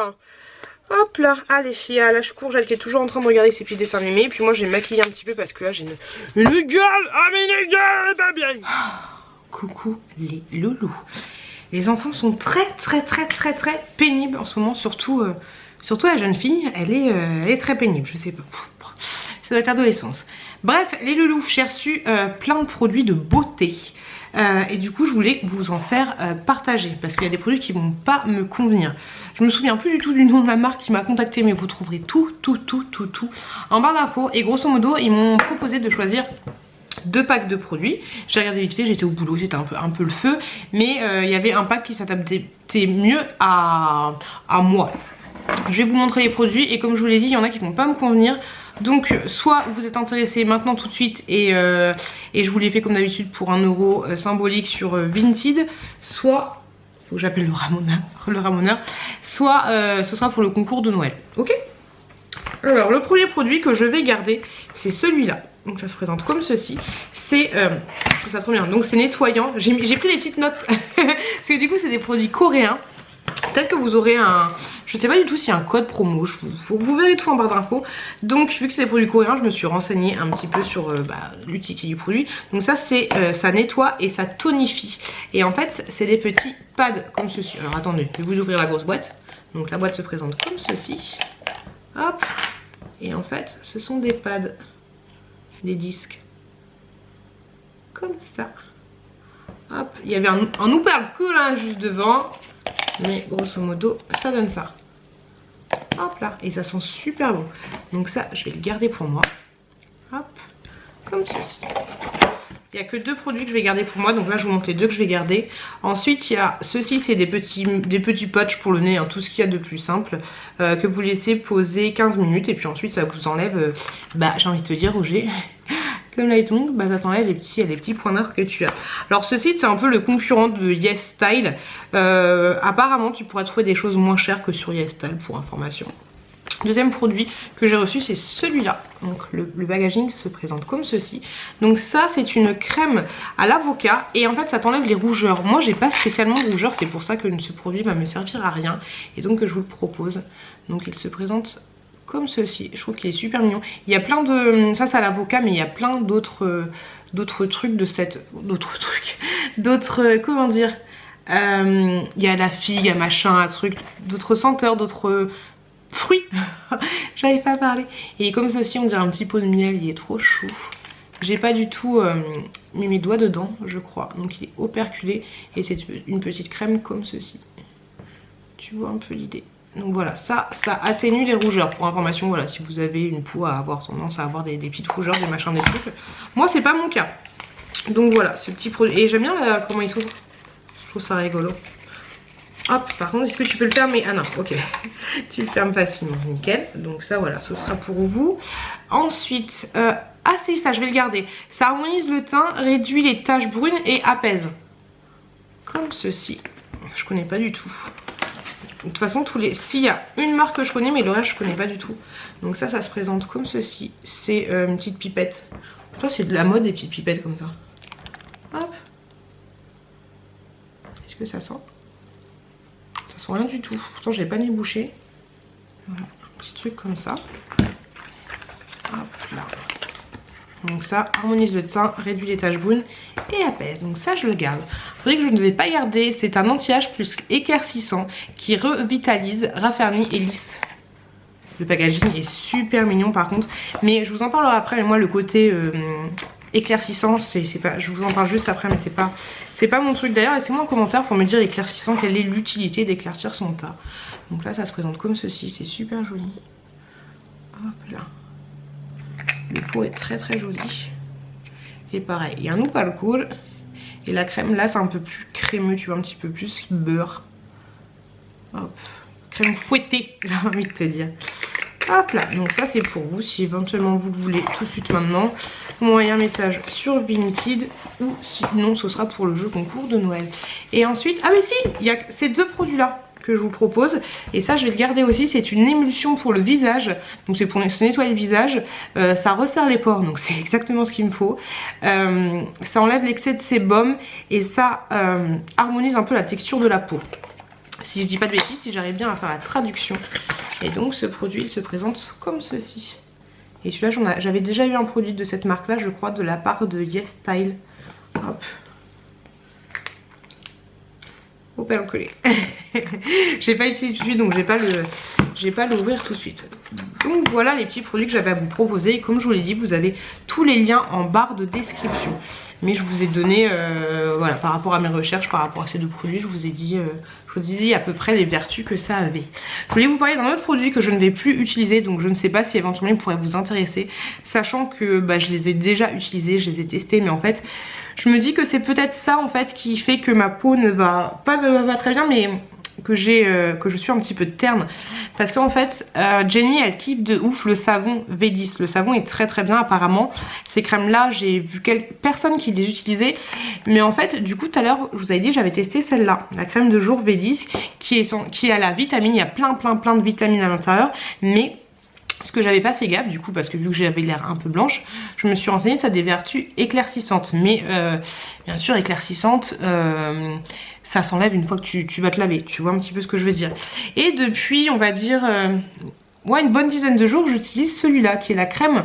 Hop là, allez, il y a la Courgette qui est toujours en train de regarder ses petits dessins animés. Et puis moi j'ai maquillé un petit peu parce que là j'ai une gueule. Ah mais une gueule, elle est pas bien. Coucou les loulous. Les enfants sont très pénibles en ce moment, surtout la jeune fille, elle est très pénible, je sais pas. Ça doit être l'adolescence. Bref, les loulous, j'ai reçu plein de produits de beauté. Et du coup, je voulais vous en faire partager parce qu'il y a des produits qui vont pas me convenir. Je me souviens plus du tout du nom de la marque qui m'a contacté, mais vous trouverez tout en barre d'infos. Et grosso modo, ils m'ont proposé de choisir 2 packs de produits. J'ai regardé vite fait, j'étais au boulot, c'était un peu le feu, mais il y avait un pack qui s'adaptait mieux à moi. Je vais vous montrer les produits et comme je vous l'ai dit, il y en a qui vont pas me convenir. Donc soit vous êtes intéressé maintenant tout de suite et je vous l'ai fait comme d'habitude pour 1 euro symbolique sur Vinted, soit faut que j'appelle le ramoneur, soit ce sera pour le concours de Noël. Ok. Alors le premier produit que je vais garder, c'est celui-là. Donc ça se présente comme ceci. C'est, je trouve ça trop bien. Donc c'est nettoyant. J'ai pris les petites notes parce que du coup c'est des produits coréens. Peut-être que vous aurez un... Je sais pas du tout s'il y a un code promo. Vous verrez tout en barre d'infos. Donc vu que c'est des produits coréens, je me suis renseignée un petit peu sur l'utilité du produit. Donc ça c'est ça nettoie et ça tonifie. Et en fait c'est des petits pads comme ceci. Alors attendez, je vais vous ouvrir la grosse boîte. Donc la boîte se présente comme ceci. Hop. Et en fait ce sont des pads. Des disques comme ça. Hop, il y avait un opercle juste devant, mais grosso modo ça donne ça. Hop là, et ça sent super bon. Donc ça je vais le garder pour moi. Hop, comme ceci. Il n'y a que 2 produits que je vais garder pour moi, donc là je vous montre les 2 que je vais garder. Ensuite il y a ceci, c'est des petits patchs pour le nez, hein, tout ce qu'il y a de plus simple, que vous laissez poser 15 minutes et puis ensuite ça vous enlève, j'ai envie de te dire Roger, comme Lightroom, ça t'enlève les petits points noirs que tu as. Alors ce site c'est un peu le concurrent de YesStyle, apparemment tu pourras trouver des choses moins chères que sur YesStyle pour information. Deuxième produit que j'ai reçu c'est celui-là. Donc le packaging se présente comme ceci. Donc ça c'est une crème à l'avocat et en fait ça t'enlève les rougeurs. Moi j'ai pas spécialement de rougeurs, c'est pour ça que ce produit va me servir à rien et donc je vous le propose. Donc il se présente comme ceci. Je trouve qu'il est super mignon. Il y a plein de... Ça c'est à l'avocat mais il y a plein d'autres trucs de cette... Comment dire, il y a la figue, un machin, un truc, d'autres senteurs, d'autres... fruits. J'arrive pas à parler. Et comme ceci on dirait un petit pot de miel, il est trop chou. J'ai pas du tout mis mes doigts dedans je crois. Donc il est operculé et c'est une petite crème comme ceci. Tu vois un peu l'idée. Donc voilà, ça atténue les rougeurs. Pour information, voilà, si vous avez une peau à avoir tendance à avoir des petites rougeurs, des machins, des trucs. Moi c'est pas mon cas. Donc voilà, ce petit produit. Et j'aime bien comment il s'ouvre. Je trouve ça rigolo. Hop, par contre, est-ce que tu peux le fermer? Ah non, ok. Tu le fermes facilement, nickel. Donc ça, voilà, ce sera pour vous. Ensuite, ah si, ça, je vais le garder. Ça harmonise le teint, réduit les taches brunes et apaise. Comme ceci. Je connais pas du tout. De toute façon, s'il y a une marque que je connais, mais le reste, je connais pas du tout. Donc ça se présente comme ceci. C'est une petite pipette. Ça, c'est de la mode, des petites pipettes comme ça. Hop. Est-ce que ça sent? Ça sent rien du tout. Pourtant j'ai pas les bouché. Voilà, un petit truc comme ça. Hop là. Donc ça harmonise le teint, réduit les taches brunes et apaise. Donc ça je le garde. Le produit que je ne vais pas garder, c'est un anti-âge plus éclaircissant qui revitalise, raffermit et lisse. Le packaging est super mignon par contre. Mais je vous en parlerai après. Mais moi le côté éclaircissant, c'est pas, je vous en parle juste après, mais c'est pas mon truc. D'ailleurs laissez-moi un commentaire pour me dire éclaircissant, quelle est l'utilité d'éclaircir son teint. Donc là ça se présente comme ceci, c'est super joli. Hop là. Le pot est très très joli. Et pareil, il y a un nouveau alcool. Et la crème là c'est un peu plus crémeux, tu vois, un petit peu plus beurre. Hop. Crème fouettée, j'ai envie de te dire. Hop là, donc ça c'est pour vous, si éventuellement vous le voulez tout de suite maintenant. Vous m'envoyez un message sur Vinted ou sinon ce sera pour le jeu concours de Noël. Et ensuite, ah mais si, il y a ces deux produits là que je vous propose. Et ça je vais le garder aussi, c'est une émulsion pour le visage. Donc c'est pour se nettoyer le visage. Ça resserre les pores, donc c'est exactement ce qu'il me faut. Ça enlève l'excès de sébum et ça harmonise un peu la texture de la peau. Si je dis pas de bêtises, si j'arrive bien à faire la traduction. Et donc ce produit il se présente comme ceci. Et celui-là j'avais déjà eu un produit de cette marque là, je crois, de la part de Yes Style. Hop. Faut pas le coller. J'ai pas utilisé tout de suite, donc j'ai pas l'ouvrir tout de suite. Donc voilà les petits produits que j'avais à vous proposer. Et comme je vous l'ai dit, vous avez tous les liens en barre de description. Mais je vous ai donné, voilà, par rapport à mes recherches, par rapport à ces deux produits, je vous ai dit à peu près les vertus que ça avait. Je voulais vous parler d'un autre produit que je ne vais plus utiliser, donc je ne sais pas si éventuellement il pourrait vous intéresser, sachant que bah, je les ai déjà utilisés, je les ai testés, mais en fait, je me dis que c'est peut-être ça en fait qui fait que ma peau ne va pas très bien, mais que je suis un petit peu terne, parce qu'en fait Jenny elle kiffe de ouf le savon V10. Le savon est très très bien apparemment. Ces crèmes là j'ai vu personne qui les utilisait, mais en fait du coup tout à l'heure je vous avais dit j'avais testé celle-là, la crème de jour V10 qui a la vitamine, il y a plein de vitamines à l'intérieur, mais ce que j'avais pas fait gaffe du coup, parce que vu que j'avais l'air un peu blanche, je me suis renseignée, ça a des vertus éclaircissantes. Mais bien sûr éclaircissantes, ça s'enlève une fois que tu vas te laver. Tu vois un petit peu ce que je veux dire. Et depuis on va dire ouais, une bonne dizaine de jours, j'utilise celui-là qui est la crème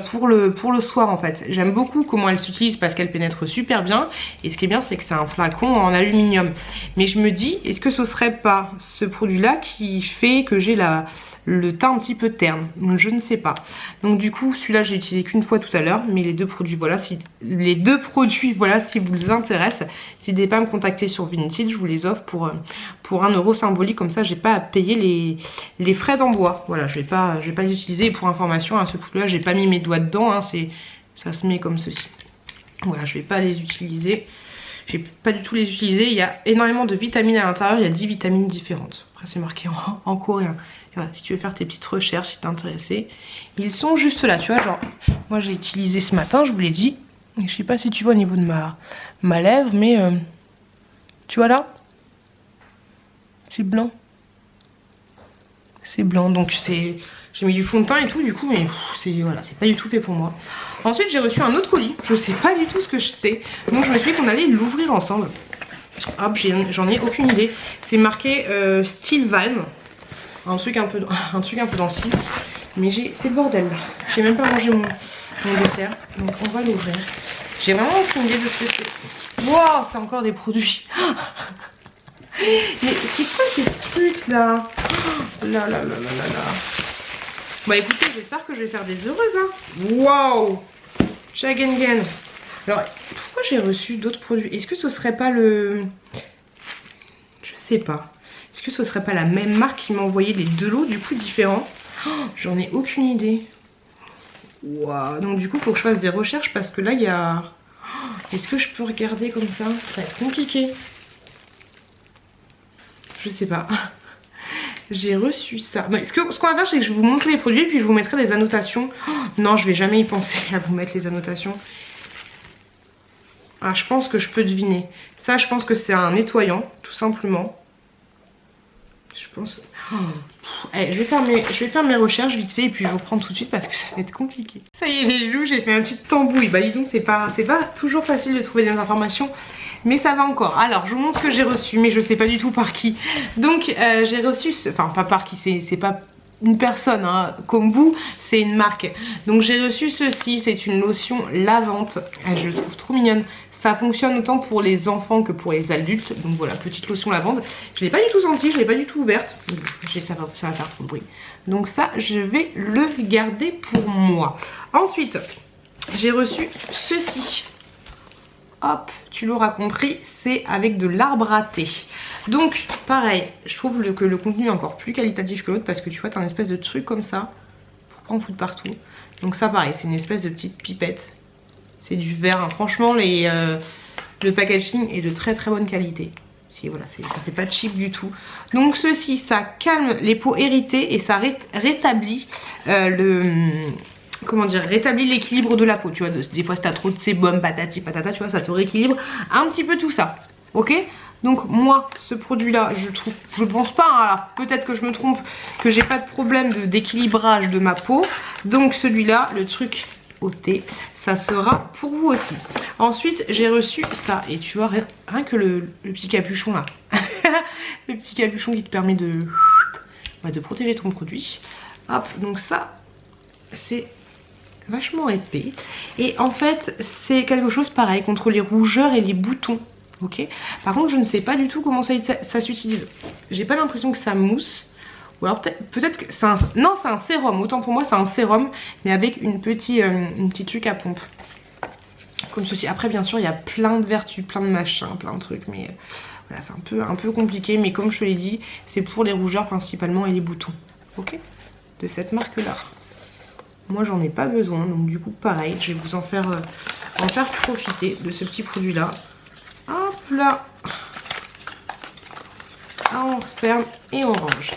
pour le soir en fait. J'aime beaucoup comment elle s'utilise parce qu'elle pénètre super bien. Et ce qui est bien c'est que c'est un flacon en aluminium. Mais je me dis, est-ce que ce serait pas ce produit-là qui fait que j'ai le teint un petit peu terne? Je ne sais pas. Donc du coup celui-là j'ai utilisé qu'une fois tout à l'heure, mais les deux produits voilà, si vous les intéressent, n'hésitez pas à me contacter sur Vinted, je vous les offre pour 1 euro symbolique, comme ça j'ai pas à payer les frais d'envoi. Voilà, je vais pas les utiliser. Et pour information, à ce produit-là j'ai pas mis mes doigts dedans, hein, ça se met comme ceci. Voilà, je vais pas les utiliser. Je vais pas du tout les utiliser. Il y a énormément de vitamines à l'intérieur, il y a 10 vitamines différentes. Après c'est marqué en coréen. Voilà, si tu veux faire tes petites recherches, si t'es intéressé, ils sont juste là, tu vois, genre, moi j'ai utilisé ce matin, je vous l'ai dit, et je sais pas si tu vois au niveau de ma lèvre, mais tu vois là, c'est blanc, donc j'ai mis du fond de teint et tout, du coup, mais voilà, c'est pas du tout fait pour moi. Ensuite j'ai reçu un autre colis, je sais pas du tout ce que c'est, donc je me suis dit qu'on allait l'ouvrir ensemble. Hop, j'en ai aucune idée, c'est marqué Style Van. Un truc un peu dans le style. Mais c'est le bordel là. J'ai même pas mangé mon dessert. Donc on va l'ouvrir. J'ai vraiment aucune idée de ce que c'est. Waouh, c'est encore des produits. Mais c'est quoi ces trucs là? Là. Bah écoutez, j'espère que je vais faire des heureuses hein. Waouh, Chagengen. Alors pourquoi j'ai reçu d'autres produits? Est-ce que ce serait pas le... Je sais pas. Est-ce que ce serait pas la même marque qui m'a envoyé les deux lots du coup différents? J'en ai aucune idée. Waouh. Donc du coup il faut que je fasse des recherches parce que là il y a... Est-ce que je peux regarder comme ça? Ça va être compliqué. Je sais pas. J'ai reçu ça. Ce qu'on va faire c'est que je vais vous montrer les produits et puis je vous mettrai des annotations. Non, je vais jamais y penser à vous mettre les annotations. Ah, je pense que je peux deviner. Ça je pense que c'est un nettoyant tout simplement. Je pense... Allez, je vais faire mes recherches vite fait et puis je vous reprends tout de suite parce que ça va être compliqué. Ça y est les loups, j'ai fait un petit tambouille. Bah dis donc, c'est pas toujours facile de trouver des informations, mais ça va encore. Alors je vous montre ce que j'ai reçu, mais je sais pas du tout par qui. Donc j'ai reçu, enfin pas par qui, c'est pas une personne hein, comme vous, c'est une marque. Donc j'ai reçu ceci, c'est une lotion lavante. Je le trouve trop mignonne. Ça fonctionne autant pour les enfants que pour les adultes. Donc voilà, petite lotion lavande. Je l'ai pas du tout sentie, je l'ai pas du tout ouverte. Ça va faire trop de bruit. Donc ça, je vais le garder pour moi. Ensuite, j'ai reçu ceci. hop, tu l'auras compris, c'est avec de l'arbre à thé. Donc pareil, je trouve que le contenu est encore plus qualitatif que l'autre parce que tu vois, t'as un espèce de truc comme ça pour pas en foutre partout. Donc ça pareil, c'est une espèce de petite pipette. C'est du verre, hein. Franchement le packaging est de très très bonne qualité. Voilà, ça fait pas cheap du tout. Donc ceci, ça calme les peaux irritées et ça rétablit rétablit l'équilibre de la peau. Tu vois, des fois si t'as trop de sébum, patati patata, tu vois, ça te rééquilibre un petit peu tout ça. Ok? Donc moi, ce produit-là, je pense pas, hein, alors peut-être que je me trompe, que j'ai pas de problème d'équilibrage de ma peau. Donc celui-là, le truc au thé, ça sera pour vous aussi. Ensuite j'ai reçu ça et tu vois rien que le petit capuchon là le petit capuchon qui te permet de protéger ton produit. Hop, donc ça c'est vachement épais et en fait c'est quelque chose pareil contre les rougeurs et les boutons. Ok, par contre je ne sais pas du tout comment ça s'utilise. J'ai pas l'impression que ça mousse. Ou alors peut-être que c'est un... Non, c'est un sérum. Autant pour moi, c'est un sérum. Mais avec une petite truc à pompe. Comme ceci. Après, bien sûr, il y a plein de vertus, plein de machins, plein de trucs. Mais voilà, c'est un peu compliqué. Mais comme je te l'ai dit, c'est pour les rougeurs principalement et les boutons. Ok? De cette marque-là. Moi, j'en ai pas besoin. Donc du coup, pareil, je vais vous en faire profiter de ce petit produit-là. Hop là. On ferme et on range.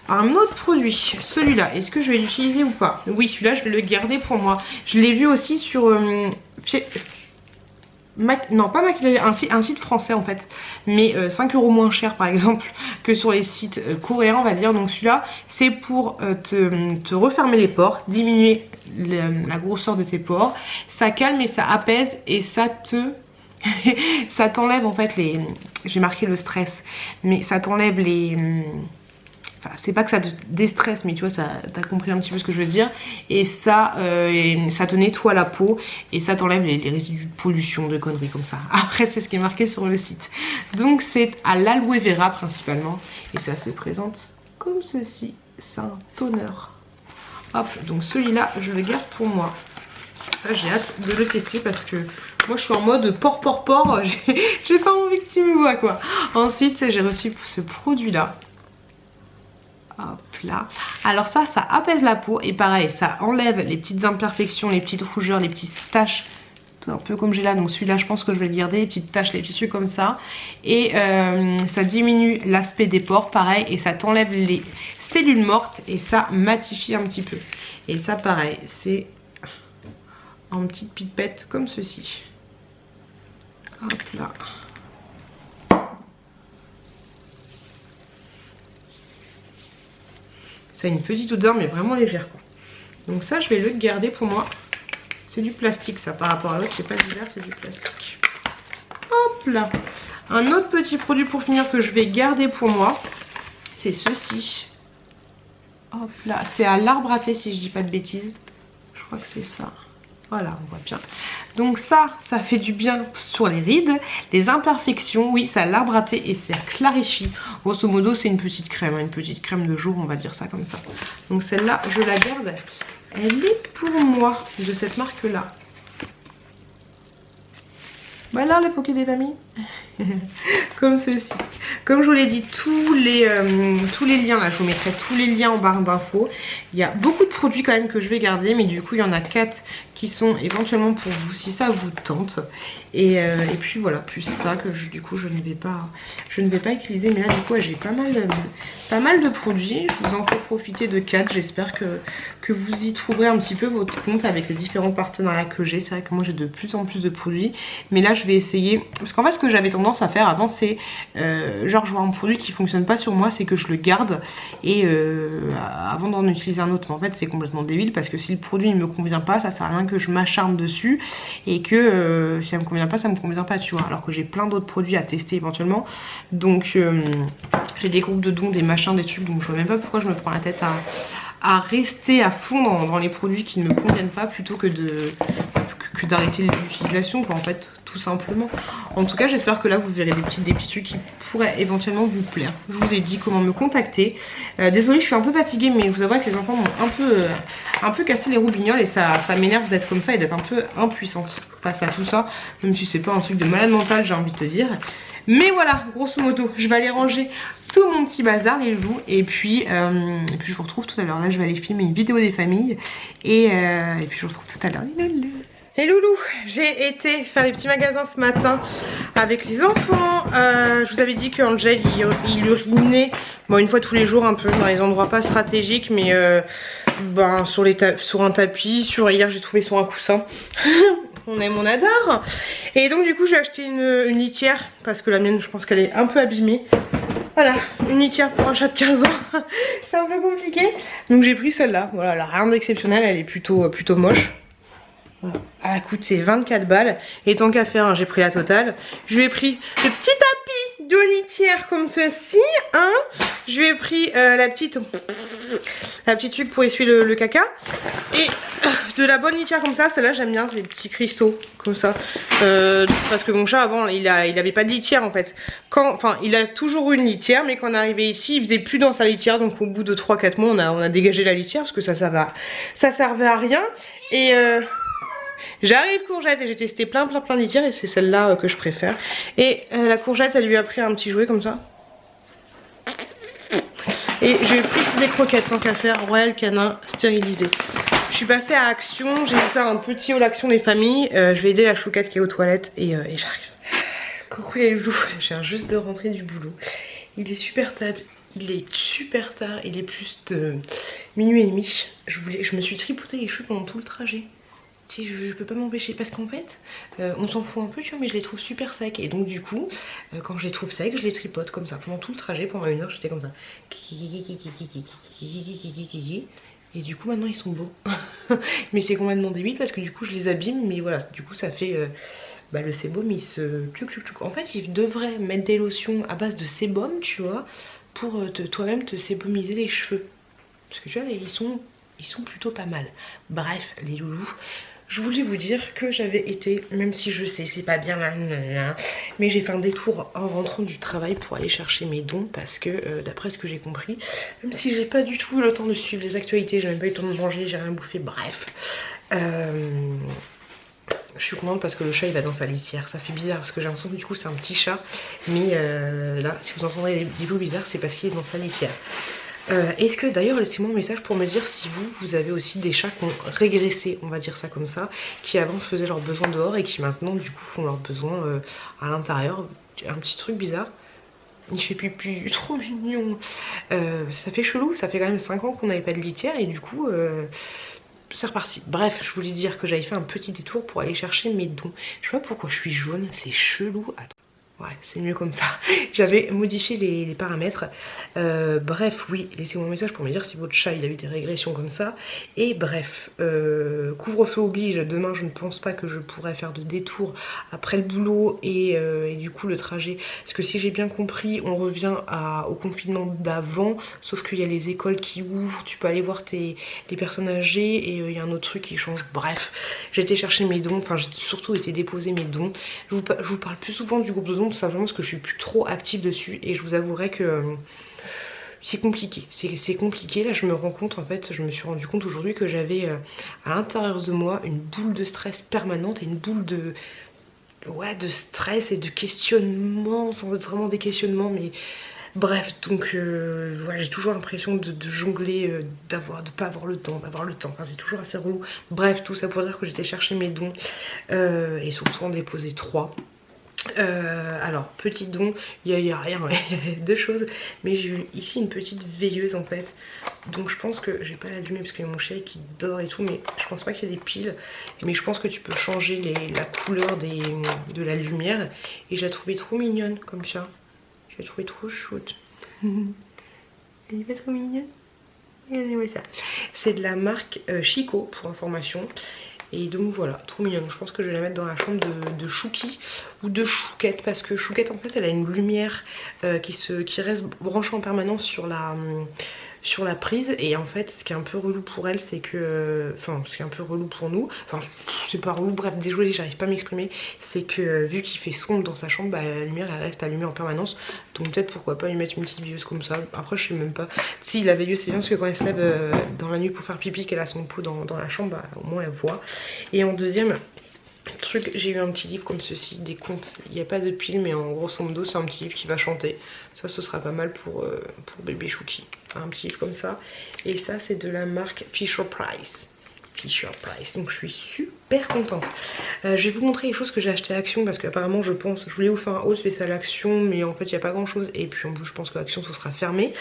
Un autre produit, celui-là, est-ce que je vais l'utiliser ou pas? Oui, celui-là, je vais le garder pour moi. Je l'ai vu aussi sur... non, pas Maquillage, un site français en fait. Mais 5 € moins cher par exemple que sur les sites coréens, on va dire. Donc celui-là, c'est pour te refermer les pores, diminuer la grosseur de tes pores. Ça calme et ça apaise et ça te... ça t'enlève en fait les... J'ai marqué le stress. Mais ça t'enlève les... Enfin, c'est pas que ça te déstresse, mais tu vois, t'as compris un petit peu ce que je veux dire. Et ça te nettoie la peau et ça t'enlève les résidus de pollution, de conneries comme ça. Après, c'est ce qui est marqué sur le site. Donc, c'est à l'aloe vera principalement. Et ça se présente comme ceci. C'est un toner. Hop, donc celui-là, je le garde pour moi. Ça, j'ai hâte de le tester parce que moi, je suis en mode porc. J'ai pas envie que tu me vois, quoi. Ensuite, j'ai reçu ce produit-là. Hop là. Alors ça apaise la peau et pareil, ça enlève les petites imperfections, les petites rougeurs, les petites taches. Un peu comme j'ai là, donc celui-là je pense que je vais le garder, les petites taches, les petits trucs comme ça. Et ça diminue l'aspect des pores, pareil, et ça t'enlève les cellules mortes et ça matifie un petit peu. Et ça pareil, c'est en petite pipette comme ceci. Hop là. Ça a une petite odeur mais vraiment légère quoi. Donc ça je vais le garder pour moi. C'est du plastique ça par rapport à l'autre, c'est pas du verre, c'est du plastique. Hop là. Un autre petit produit pour finir que je vais garder pour moi, c'est ceci. Hop là, c'est à l'arbre à thé si je dis pas de bêtises. Je crois que c'est ça. Voilà, on voit bien. Donc ça fait du bien sur les rides, les imperfections. Oui, ça a l'arbre à thé et ça clarifie. Grosso modo, c'est une petite crème, hein, une petite crème de jour, on va dire ça comme ça. Donc celle-là, je la garde. Elle est pour moi, de cette marque-là. Voilà le focus des familles. Comme ceci. Comme je vous l'ai dit, tous les liens là, je vous mettrai tous les liens en barre d'infos. Il y a beaucoup de produits quand même que je vais garder, mais du coup il y en a 4 qui sont éventuellement pour vous si ça vous tente. Et puis voilà, plus ça que du coup je ne vais pas utiliser. Mais là du coup j'ai pas mal de produits. Je vous en fais profiter de 4. J'espère que vous y trouverez un petit peu votre compte avec les différents partenariats que j'ai. C'est vrai que moi j'ai de plus en plus de produits. Mais là je vais essayer, parce qu'en fait ce que j'avais tendance à faire avant c'est genre je vois un produit qui fonctionne pas sur moi, c'est que je le garde et avant d'en utiliser un autre. Mais en fait c'est complètement débile parce que si le produit ne me convient pas, ça sert à rien que je m'acharne dessus et que si ça me convient pas, ça me convient pas, tu vois. Alors que j'ai plein d'autres produits à tester éventuellement. Donc j'ai des groupes de dons, des machins, des trucs, donc je vois même pas pourquoi je me prends la tête à rester à fond dans les produits qui ne me conviennent pas plutôt que d'arrêter l'utilisation quoi, en fait, tout simplement. En tout cas j'espère que là vous verrez des petits trucs qui pourraient éventuellement vous plaire. Je vous ai dit comment me contacter. Désolée je suis un peu fatiguée, mais vous avouez que les enfants m'ont un peu cassé les roubignoles et ça m'énerve d'être comme ça et d'être un peu impuissante face à tout ça. Même si c'est pas un truc de malade mental, j'ai envie de te dire. Mais voilà, grosso modo, je vais aller ranger tout mon petit bazar, les loulous. Et puis je vous retrouve tout à l'heure. Là, je vais aller filmer une vidéo des familles. Et puis je vous retrouve tout à l'heure, les loulous. Et loulou, j'ai été faire les petits magasins ce matin avec les enfants. Je vous avais dit qu'Angel il urinait une fois tous les jours un peu dans les endroits pas stratégiques, mais sur un tapis. Hier j'ai trouvé sur un coussin. On aime, on adore. Et donc du coup j'ai acheté une litière parce que la mienne je pense qu'elle est un peu abîmée. Voilà, une litière pour un chat de 15 ans. C'est un peu compliqué. Donc j'ai pris celle-là. Voilà, elle a rien d'exceptionnel, elle est plutôt moche. Elle a coûté 24 balles. Et tant qu'à faire, hein, j'ai pris la totale. Je lui ai pris le petit tapis de litière comme ceci. Hein. Je lui ai pris la petite truc pour essuyer le caca. Et de la bonne litière comme ça. Celle-là j'aime bien, c'est les petits cristaux comme ça. Parce que mon chat avant il avait pas de litière en fait. Il a toujours eu une litière, mais quand on est arrivé ici il faisait plus dans sa litière. Donc au bout de 3-4 mois on a dégagé la litière parce que ça servait à rien. Et j'arrive courgette et j'ai testé plein de litières et c'est celle-là que je préfère. Et la courgette elle lui a pris un petit jouet comme ça. Et j'ai pris des croquettes tant qu'à faire, Royal Canin stérilisé. Je suis passée à Action, j'ai dû faire un petit haul Action des familles. Je vais aider la chouquette qui est aux toilettes et j'arrive. Coucou les loulous, je viens juste de rentrer du boulot. Il est super tard, il est plus de minuit et demi. Je me suis tripoté les cheveux pendant tout le trajet. Tu sais, je peux pas m'empêcher parce qu'en fait on s'en fout un peu tu vois, mais je les trouve super secs et donc du coup quand je les trouve secs je les tripote comme ça pendant tout le trajet. Pendant 1 heure j'étais comme ça et du coup maintenant ils sont beaux. Mais c'est complètement débile parce que du coup je les abîme, mais voilà, du coup ça fait le sébum il se en fait ils devraient mettre des lotions à base de sébum tu vois pour toi-même te sébomiser les cheveux parce que tu vois ils sont plutôt pas mal. Bref les loulous, je voulais vous dire que j'avais été, même si je sais c'est pas bien, mais j'ai fait un détour en rentrant du travail pour aller chercher mes dons parce que d'après ce que j'ai compris, même si j'ai pas du tout eu le temps de suivre les actualités, j'ai même pas eu le temps de manger, j'ai rien bouffé, bref. Je suis contente parce que le chat il va dans sa litière. Ça fait bizarre parce que j'ai l'impression que du coup c'est un petit chat, mais là si vous entendez des bruits bizarres c'est parce qu'il est dans sa litière. Est-ce que d'ailleurs laissez-moi un message pour me dire si vous avez aussi des chats qui ont régressé, on va dire ça comme ça, qui avant faisaient leurs besoins dehors et qui maintenant du coup font leurs besoins à l'intérieur. Un petit truc bizarre. Il fait pipi, trop mignon. Ça fait chelou, ça fait quand même 5 ans qu'on n'avait pas de litière et du coup c'est reparti. Bref, je voulais dire que j'avais fait un petit détour pour aller chercher mes dons. Je sais pas pourquoi je suis jaune, c'est chelou. Attends. Ouais, c'est mieux comme ça. J'avais modifié les paramètres. Bref, oui, laissez-moi un message pour me dire si votre chat il a eu des régressions comme ça. Et bref, couvre-feu oblige. Demain, je ne pense pas que je pourrais faire de détour après le boulot et du coup le trajet. Parce que si j'ai bien compris, on revient au confinement d'avant. Sauf qu'il y a les écoles qui ouvrent. Tu peux aller voir les personnes âgées et il y a un autre truc qui change. Bref, j'ai été chercher mes dons. Enfin, j'ai surtout été déposer mes dons. Je vous parle plus souvent du groupe de dons tout simplement parce que je suis plus trop active dessus et je vous avouerai que c'est compliqué. C'est compliqué. Là je me rends compte en fait, je me suis rendu compte aujourd'hui que j'avais à l'intérieur de moi une boule de stress permanente et une boule de stress et de questionnement sans être vraiment des questionnements mais bref, donc voilà, j'ai toujours l'impression de jongler, de pas avoir le temps, enfin, c'est toujours assez relou. Bref, tout ça pour dire que j'étais chercher mes dons et surtout en déposer 3. Alors petit don, il y a rien, il y a 2 choses, mais j'ai eu ici une petite veilleuse en fait, donc je pense que je vais pas l'allumer parce qu'il y a mon chéri qui dort et tout, mais je pense pas qu'il y ait des piles, mais je pense que tu peux changer la couleur de la lumière et je la trouvais trop mignonne comme ça, je la trouvais trop chouette. Elle est pas trop mignonne. C'est de la marque Chico pour information. Et donc voilà, trop mignonne. Je pense que je vais la mettre dans la chambre de Chouki ou de Chouquette parce que Chouquette en fait elle a une lumière qui reste branchée en permanence sur sur la prise. Et en fait ce qui est un peu relou pour elle c'est que, enfin ce qui est un peu relou pour nous, enfin c'est pas relou, bref désolé j'arrive pas à m'exprimer, c'est que vu qu'il fait sombre dans sa chambre, bah la lumière elle reste allumée en permanence. Donc peut-être pourquoi pas lui mettre une petite veilleuse comme ça. Après je sais même pas, si la veilleuse c'est bien parce que quand elle se lève dans la nuit pour faire pipi, qu'elle a son pot dans la chambre, bah au moins elle voit. Et en deuxième truc, j'ai eu un petit livre comme ceci, des contes. Il n'y a pas de pile, mais en grosso modo c'est un petit livre qui va chanter. Ça ce sera pas mal pour bébé Chouki. Un petit livre comme ça. Et ça c'est de la marque Fisher Price. Fisher Price, donc je suis super contente. Je vais vous montrer les choses que j'ai achetées à Action parce qu'apparemment je voulais vous faire un haul spécial Action, mais en fait il n'y a pas grand chose et puis en plus je pense que Action ce sera fermé.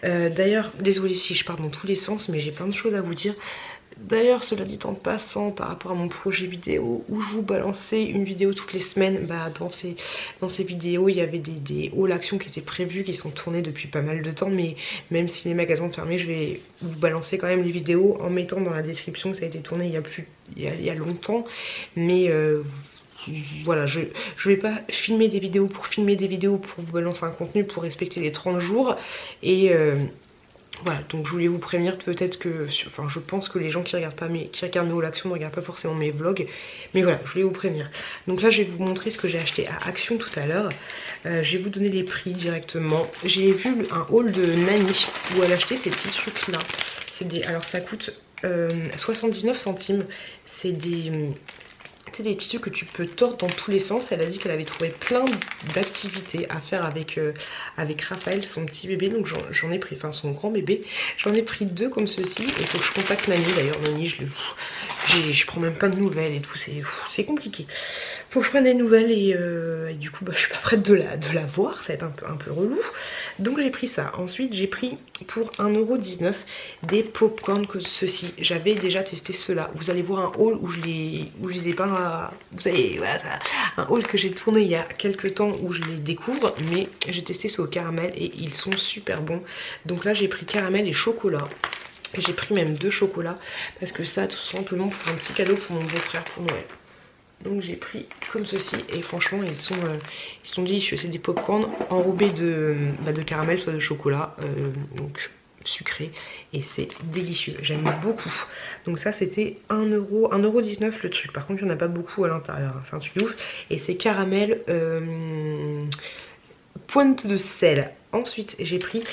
D'ailleurs désolée si je pars dans tous les sens, mais j'ai plein de choses à vous dire. D'ailleurs, cela dit en passant, par rapport à mon projet vidéo où je vous balançais une vidéo toutes les semaines, bah dans ces vidéos il y avait des hauls Action qui étaient prévus, qui sont tournés depuis pas mal de temps, mais même si les magasins sont fermés, je vais vous balancer quand même les vidéos en mettant dans la description que ça a été tourné il y a longtemps, mais voilà, je vais pas filmer des vidéos pour vous balancer un contenu, pour respecter les 30 jours et voilà, donc je voulais vous prévenir, peut-être que, enfin je pense que les gens qui regardent mes hauls Action ne regardent pas forcément mes vlogs, mais voilà, je voulais vous prévenir. Donc là je vais vous montrer ce que j'ai acheté à Action tout à l'heure. Je vais vous donner les prix directement. J'ai vu un haul de Nani où elle achetait ces petits trucs là. Alors ça coûte 79 centimes, c'est des tissus que tu peux tordre dans tous les sens. Elle a dit qu'elle avait trouvé plein d'activités à faire avec Raphaël, son petit bébé. Donc j'en ai pris, enfin son grand bébé. J'en ai pris 2 comme ceci. Et il faut que je contacte Nani. D'ailleurs Nani, je prends même pas de nouvelles et tout. C'est compliqué. Faut que je prenne des nouvelles et du coup bah, je suis pas prête de la voir. Ça va être un peu relou. Donc j'ai pris ça. Ensuite j'ai pris pour 1,19€ des popcorn comme ceci. J'avais déjà testé ceux-là. Vous allez voir un haul où je les ai pas... Vous allez... Voilà, ça, un haul que j'ai tourné il y a quelques temps où je les découvre. Mais j'ai testé ceux au caramel et ils sont super bons. Donc là j'ai pris caramel et chocolat. J'ai pris même 2 chocolats. Parce que ça tout simplement pour faire un petit cadeau pour mon beau-frère pour Noël. Donc j'ai pris comme ceci et franchement ils sont délicieux. C'est des popcorn enrobés de caramel, soit de chocolat, donc sucré, et c'est délicieux, j'aime beaucoup. Donc ça c'était 1,19€ le truc. Par contre il n'y en a pas beaucoup à l'intérieur, c'est un truc de ouf. Et c'est caramel pointe de sel. Ensuite j'ai pris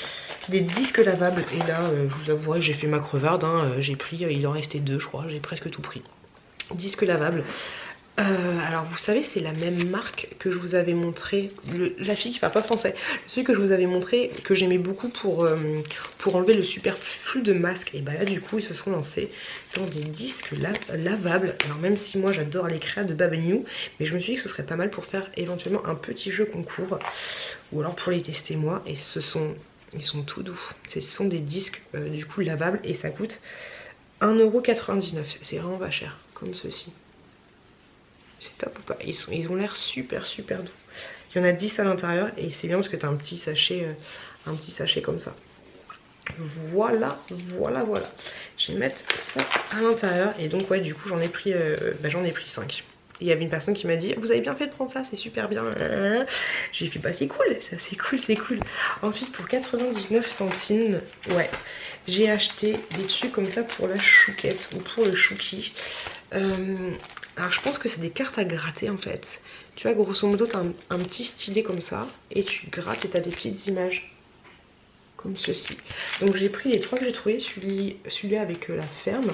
des disques lavables et là je vous avouerai j'ai fait ma crevarde, hein. J'ai pris, il en restait 2 je crois, j'ai presque tout pris. Disques lavables. Alors vous savez c'est la même marque que je vous avais montré, la fille qui parle pas français, celui que je vous avais montré que j'aimais beaucoup pour enlever le superflu de masque. Et bah là du coup ils se sont lancés dans des disques lavables. Alors même si moi j'adore les créas de Baba New, mais je me suis dit que ce serait pas mal pour faire éventuellement un petit jeu concours ou alors pour les tester moi. Et ils sont tout doux, ce sont des disques du coup lavables et ça coûte 1,99€, c'est vraiment pas cher comme ceci. C'est top ou pas? Ils ont l'air super doux. Il y en a 10 à l'intérieur et c'est bien parce que tu as un petit sachet comme ça. Voilà. Je vais mettre ça à l'intérieur et donc ouais du coup j'en ai pris 5. Il y avait une personne qui m'a dit vous avez bien fait de prendre ça, c'est super bien. J'ai fait bah c'est cool, c'est cool. Ensuite pour 99 centimes, ouais, j'ai acheté des trucs comme ça pour la chouquette ou pour le chouki. Alors je pense que c'est des cartes à gratter en fait. Tu vois grosso modo t'as un petit stylet comme ça et tu grattes et t'as des petites images comme ceci. Donc j'ai pris les 3 que j'ai trouvé, celui-là avec la ferme.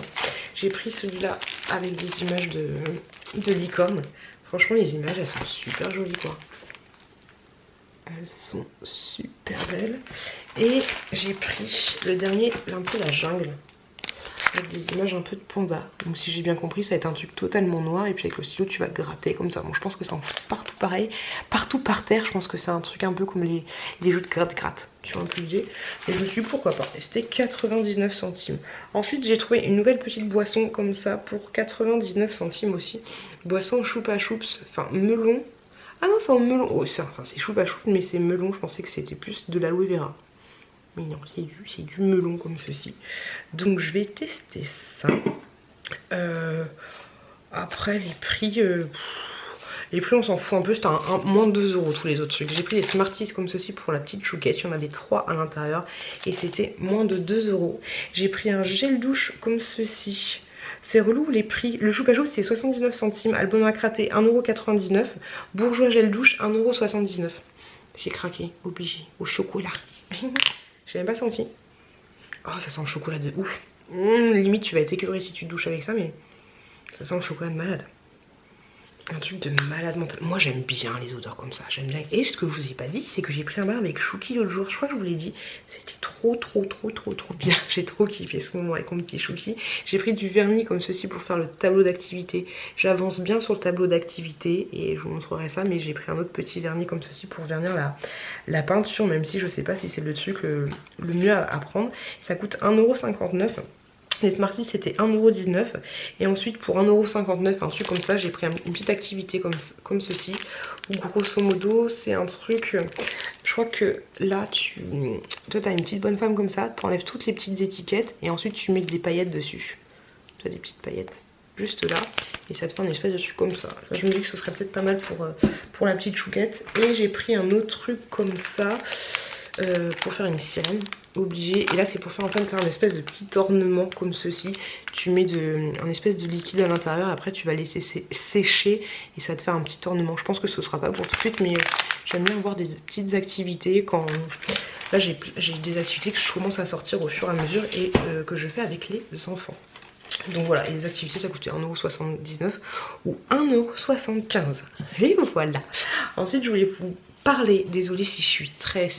J'ai pris celui-là avec des images de licorne. Franchement les images elles sont super jolies quoi. Elles sont super belles. Et j'ai pris le dernier, un peu la jungle. Avec des images un peu de panda. Donc si j'ai bien compris ça va être un truc totalement noir et puis avec le stylo tu vas gratter comme ça. Bon je pense que c'est partout pareil, partout par terre. Je pense que c'est un truc un peu comme les jeux de gratte-gratte. Tu vois un peu l'idée. Et je me suis dit pourquoi pas. Et c'était 99 centimes. Ensuite j'ai trouvé une nouvelle petite boisson comme ça pour 99 centimes aussi. Boisson choupa choups, enfin melon. Ah non c'est en melon. Oh, c'est choupa choups mais c'est melon. Je pensais que c'était plus de l'aloe vera. Mais non, c'est du melon comme ceci. Donc je vais tester ça. Après les prix, Les prix on s'en fout un peu, c'était moins de 2 € tous les autres trucs. J'ai pris des Smarties comme ceci pour la petite chouquette, il y en avait 3 à l'intérieur et c'était moins de 2 €. J'ai pris un gel douche comme ceci. C'est relou les prix. Le choucajou c'est 79 centimes, Album à crater 1,99 €, Bourgeois gel douche 1,79 €. J'ai craqué, obligé, au chocolat. J'ai même pas senti. Oh ça sent le chocolat de ouf. Limite tu vas être écœuré si tu te douches avec ça, mais ça sent le chocolat de malade. Un truc de malade mental. Moi j'aime bien les odeurs comme ça, j'aime bien. Et ce que je vous ai pas dit, c'est que j'ai pris un bain avec Chouki l'autre jour. Je crois que je vous l'ai dit. C'était trop bien. J'ai trop kiffé ce moment avec mon petit Chouki. J'ai pris du vernis comme ceci pour faire le tableau d'activité. J'avance bien sur le tableau d'activité et je vous montrerai ça. Mais j'ai pris un autre petit vernis comme ceci pour vernir la peinture. Même si je sais pas si c'est le truc le mieux à prendre. Ça coûte 1,59 €. Les Smarties c'était 1,19 € et ensuite pour 1,59 € un truc comme ça j'ai pris une petite activité comme ceci où grosso modo c'est un truc, je crois que là toi t'as une petite bonne femme comme ça, t'enlèves toutes les petites étiquettes et ensuite tu mets des paillettes dessus, tu as des petites paillettes juste là et ça te fait un espèce de truc comme ça. Là, je me dis que ce serait peut-être pas mal pour la petite chouquette. Et j'ai pris un autre truc comme ça pour faire une sirène, obligé. Et là c'est pour faire en fait un espèce de petit ornement comme ceci. Tu mets un espèce de liquide à l'intérieur, après tu vas laisser sécher et ça te fait un petit ornement. Je pense que ce sera pas pour tout de suite, mais j'aime bien avoir des petites activités quand... Là j'ai des activités que je commence à sortir au fur et à mesure et que je fais avec les enfants. Donc voilà, et les activités ça coûtait 1,79 € ou 1,75 €. Et voilà. Ensuite je voulais vous parler, désolée si je suis très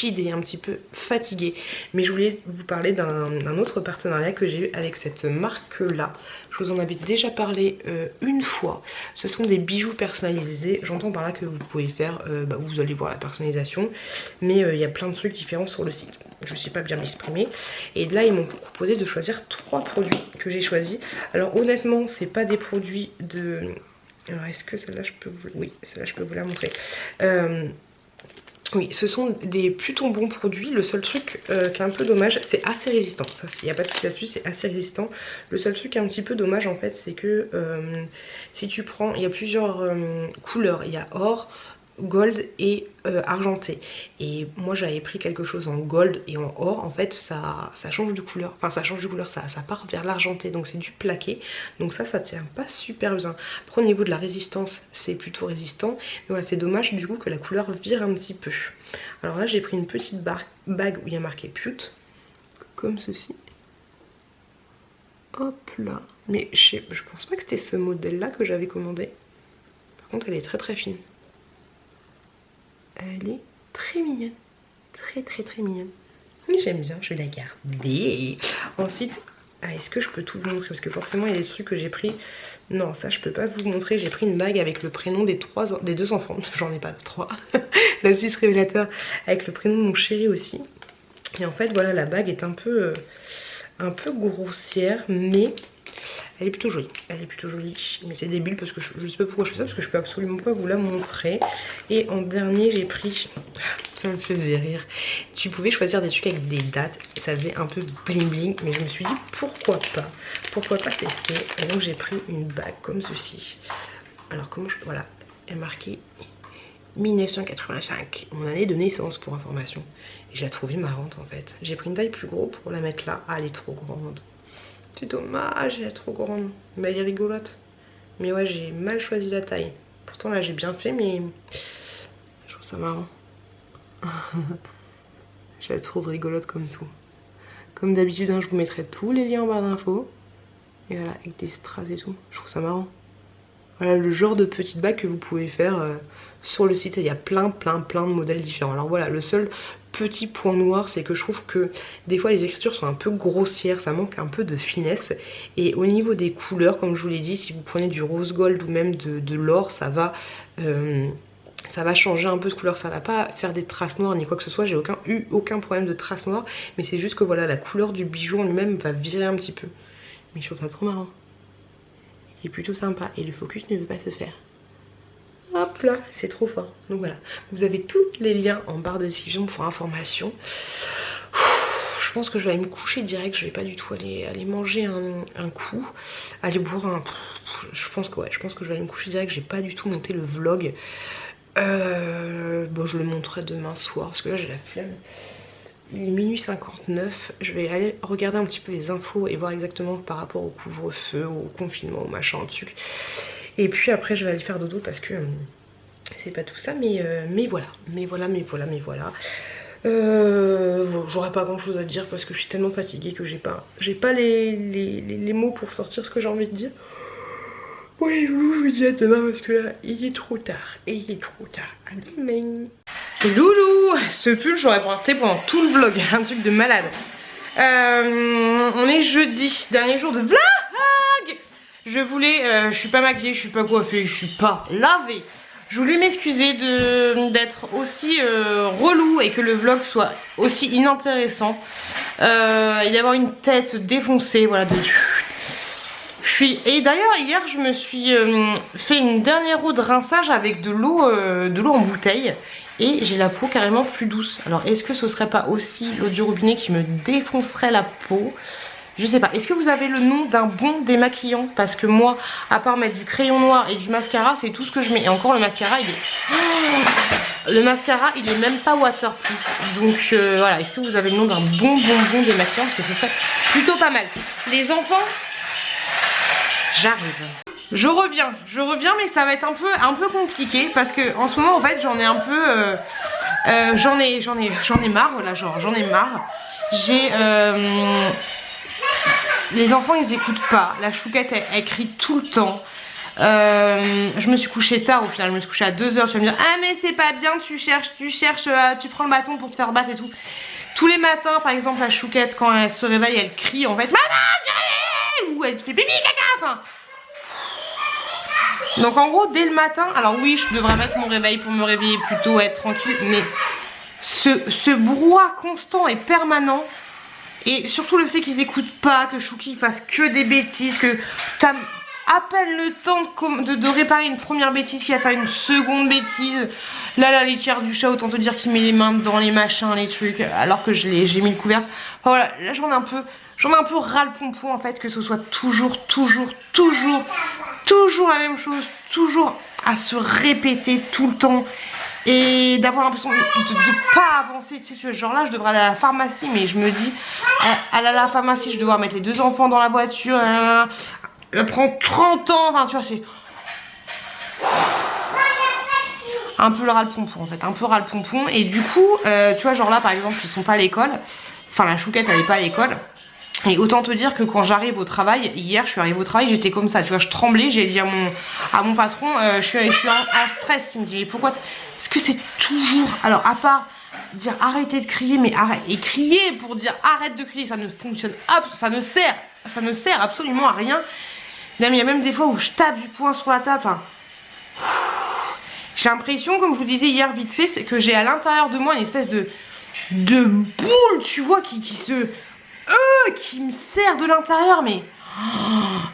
et un petit peu fatiguée, mais je voulais vous parler d'un autre partenariat que j'ai eu avec cette marque là. Je vous en avais déjà parlé une fois. Ce sont des bijoux personnalisés. J'entends par là que vous pouvez faire, vous allez voir la personnalisation, mais il y a plein de trucs différents sur le site. Je ne sais pas bien m'exprimer. Et là ils m'ont proposé de choisir 3 produits que j'ai choisis. Alors honnêtement c'est pas des produits de... Alors est-ce que celle-là je peux vous... Oui, celle-là je peux vous la montrer. Oui, ce sont des plutôt bons produits. Le seul truc qui est un peu dommage, c'est assez résistant. Il n'y a pas de souci là-dessus, c'est assez résistant. Le seul truc qui est un petit peu dommage en fait, c'est que si tu prends, il y a plusieurs couleurs. Il y a or, gold et argenté. Et moi j'avais pris quelque chose en gold et en or. En fait ça change de couleur. Enfin ça change de couleur, ça part vers l'argenté. Donc c'est du plaqué. Donc ça tient pas super bien. Après au niveau de la résistance c'est plutôt résistant. Mais voilà c'est dommage du coup que la couleur vire un petit peu. Alors là j'ai pris une petite bague où il y a marqué Pute. Comme ceci. Hop là. Mais je pense pas que c'était ce modèle là que j'avais commandé. Par contre elle est très fine. Elle est très mignonne. Très mignonne. Oui, j'aime bien, je vais la garder. Ensuite, est-ce que je peux tout vous montrer? Parce que forcément, il y a des trucs que j'ai pris. Non, ça, je peux pas vous montrer. J'ai pris une bague avec le prénom des 2 enfants. J'en ai pas 3. La petite révélateur avec le prénom de mon chéri aussi. Et en fait, voilà, la bague est un peu grossière, mais... Elle est plutôt jolie, mais c'est débile parce que je sais pas pourquoi je fais ça, parce que je peux absolument pas vous la montrer. Et en dernier j'ai pris, ça me faisait rire, tu pouvais choisir des trucs avec des dates, et ça faisait un peu bling bling, mais je me suis dit pourquoi pas tester. Et donc j'ai pris une bague comme ceci. Alors voilà, elle est marquée 1985, mon année de naissance pour information. Et je la trouvais marrante en fait. J'ai pris une taille plus gros pour la mettre là. Ah elle est trop grande. C'est dommage, elle est trop grande. Mais elle est rigolote. Mais ouais, j'ai mal choisi la taille. Pourtant là j'ai bien fait, mais je trouve ça marrant. Je la trouve rigolote comme tout. Comme d'habitude, hein, je vous mettrai tous les liens en barre d'infos. Et voilà, avec des strass et tout. Je trouve ça marrant. Voilà le genre de petite bague que vous pouvez faire sur le site. Il y a plein de modèles différents. Alors voilà, le seul petit point noir, c'est que je trouve que des fois les écritures sont un peu grossières, ça manque un peu de finesse. Et au niveau des couleurs, comme je vous l'ai dit, si vous prenez du rose gold ou même de l'or, ça va changer un peu de couleur. Ça va pas faire des traces noires ni quoi que ce soit. J'ai eu aucun problème de traces noires, mais c'est juste que voilà, la couleur du bijou en lui-même va virer un petit peu. Mais je trouve ça trop marrant. Il est plutôt sympa et le focus ne veut pas se faire. Hop là, c'est trop fort. Donc voilà, vous avez tous les liens en barre de description pour information. je pense que je vais aller me coucher direct, je vais pas du tout aller manger un coup, aller boire un... Je pense que ouais, je pense que je vais aller me coucher direct, j'ai pas du tout monté le vlog. Bon, je le montrerai demain soir parce que là j'ai la flemme. Il est minuit 59, je vais aller regarder un petit peu les infos et voir exactement par rapport au couvre-feu, au confinement, au machin, au truc. Et puis après je vais aller faire dodo parce que c'est pas tout ça, mais voilà. Bon, j'aurais pas grand chose à dire parce que je suis tellement fatiguée que j'ai pas les mots pour sortir ce que j'ai envie de dire. Oui, je vous dis à demain parce que là, il est trop tard. À demain. Loulou, ce pull, j'aurais porté pendant tout le vlog. Un truc de malade. On est jeudi, dernier jour de vlog. Je voulais, je suis pas maquillée, je suis pas coiffée, je suis pas lavée. Je voulais m'excuser d'être aussi relou et que le vlog soit aussi inintéressant. Et d'avoir une tête défoncée, voilà, Et d'ailleurs hier je me suis fait une dernière eau de rinçage avec de l'eau en bouteille et j'ai la peau carrément plus douce. Alors est-ce que ce serait pas aussi l'eau du robinet qui me défoncerait la peau? Je sais pas. Est-ce que vous avez le nom d'un bon démaquillant? Parce que moi, à part mettre du crayon noir et du mascara, c'est tout ce que je mets. Et encore le mascara, il est... Le mascara, il est même pas waterproof. Donc voilà, est-ce que vous avez le nom d'un bon démaquillant? Parce que ce serait plutôt pas mal. Les enfants... J'arrive. Je reviens mais ça va être un peu compliqué parce que en ce moment en fait j'en ai un peu j'en ai marre là, genre j'en ai marre. Les enfants ils écoutent pas, la chouquette elle crie tout le temps. Je me suis couchée tard au final, je me suis couchée à 2h, tu vas me dire ah mais c'est pas bien, tu prends le bâton pour te faire battre et tout. Tous les matins par exemple la chouquette quand elle se réveille elle crie en fait maman, ou elle fait pipi caca, enfin. Donc en gros dès le matin, alors oui je devrais mettre mon réveil pour me réveiller plus tôt, être tranquille, mais ce brouhaha constant et permanent, et surtout le fait qu'ils écoutent pas, que Chouki fasse que des bêtises, que t'as à peine le temps de réparer une première bêtise qu'il va faire une seconde bêtise. Là la litière du chat, autant te dire qu'il met les mains dans les machins, les trucs, alors que j'ai mis le couvercle. Enfin, voilà, là j'en ai un peu ras le pompon en fait, que ce soit toujours la même chose, toujours à se répéter tout le temps et d'avoir l'impression de pas avancer. Tu sais, genre là je devrais aller à la pharmacie, mais je me dis aller à la pharmacie je vais devoir mettre les 2 enfants dans la voiture, elle prend 30 ans, enfin tu vois, c'est un peu le ras le pompon en fait, un peu ras le pompon. Et du coup tu vois genre là par exemple ils sont pas à l'école, enfin la chouquette elle est pas à l'école. Et autant te dire que quand j'arrive au travail, hier je suis arrivée au travail, j'étais comme ça, tu vois, je tremblais, j'ai dit à mon patron, je suis en stress, il me dit mais pourquoi parce que c'est toujours, alors à part dire arrêtez de crier, mais arrête, et crier pour dire arrête de crier, ça ne fonctionne pas, ça ne sert absolument à rien. Il y a même des fois où je tape du poing sur la table, enfin... J'ai l'impression, comme je vous disais hier vite fait, c'est que j'ai à l'intérieur de moi une espèce de boule, tu vois, qui me serre de l'intérieur, mais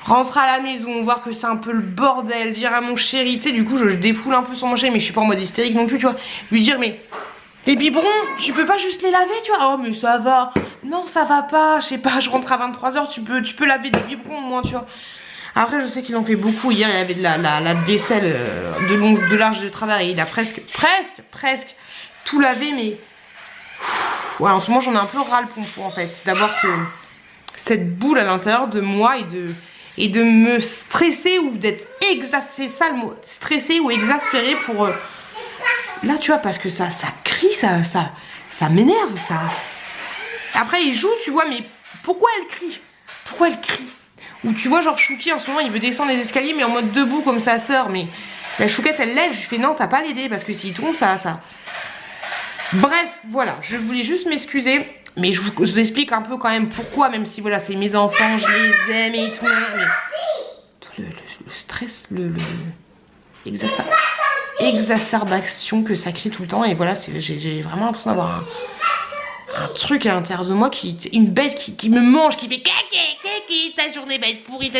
rentrer à la maison, voir que c'est un peu le bordel, dire à mon chéri, tu sais, du coup je défoule un peu sur mon chéri, mais je suis pas en mode hystérique non plus, tu vois, lui dire mais les biberons, tu peux pas juste les laver, tu vois? Oh mais ça va, non ça va pas, je sais pas, je rentre à 23 h, tu peux laver des biberons au moins, tu vois. Après je sais qu'il en fait beaucoup, hier il y avait de la vaisselle de large de travers et il a presque tout lavé, mais ouais, en ce moment j'en ai un peu ras le pompon en fait, d'avoir cette boule à l'intérieur de moi et de me stresser ou d'être c'est ça le mot, stressé ou exaspéré pour là tu vois, parce que ça crie, ça m'énerve, ça. Après il joue, tu vois, mais pourquoi elle crie? Ou tu vois genre Chouki en ce moment il veut descendre les escaliers mais en mode debout comme sa soeur, mais la chouquette elle lève, je lui fais non t'as pas l'aider parce que s'il tombe ça. Bref voilà, je voulais juste m'excuser, mais je vous explique un peu quand même pourquoi, même si voilà c'est mes enfants, je les aime et tout, mais le stress, exacerbation que ça crie tout le temps, et voilà j'ai vraiment l'impression d'avoir un truc à l'intérieur de moi, une bête qui me mange, qui fait ta journée va être pourrie,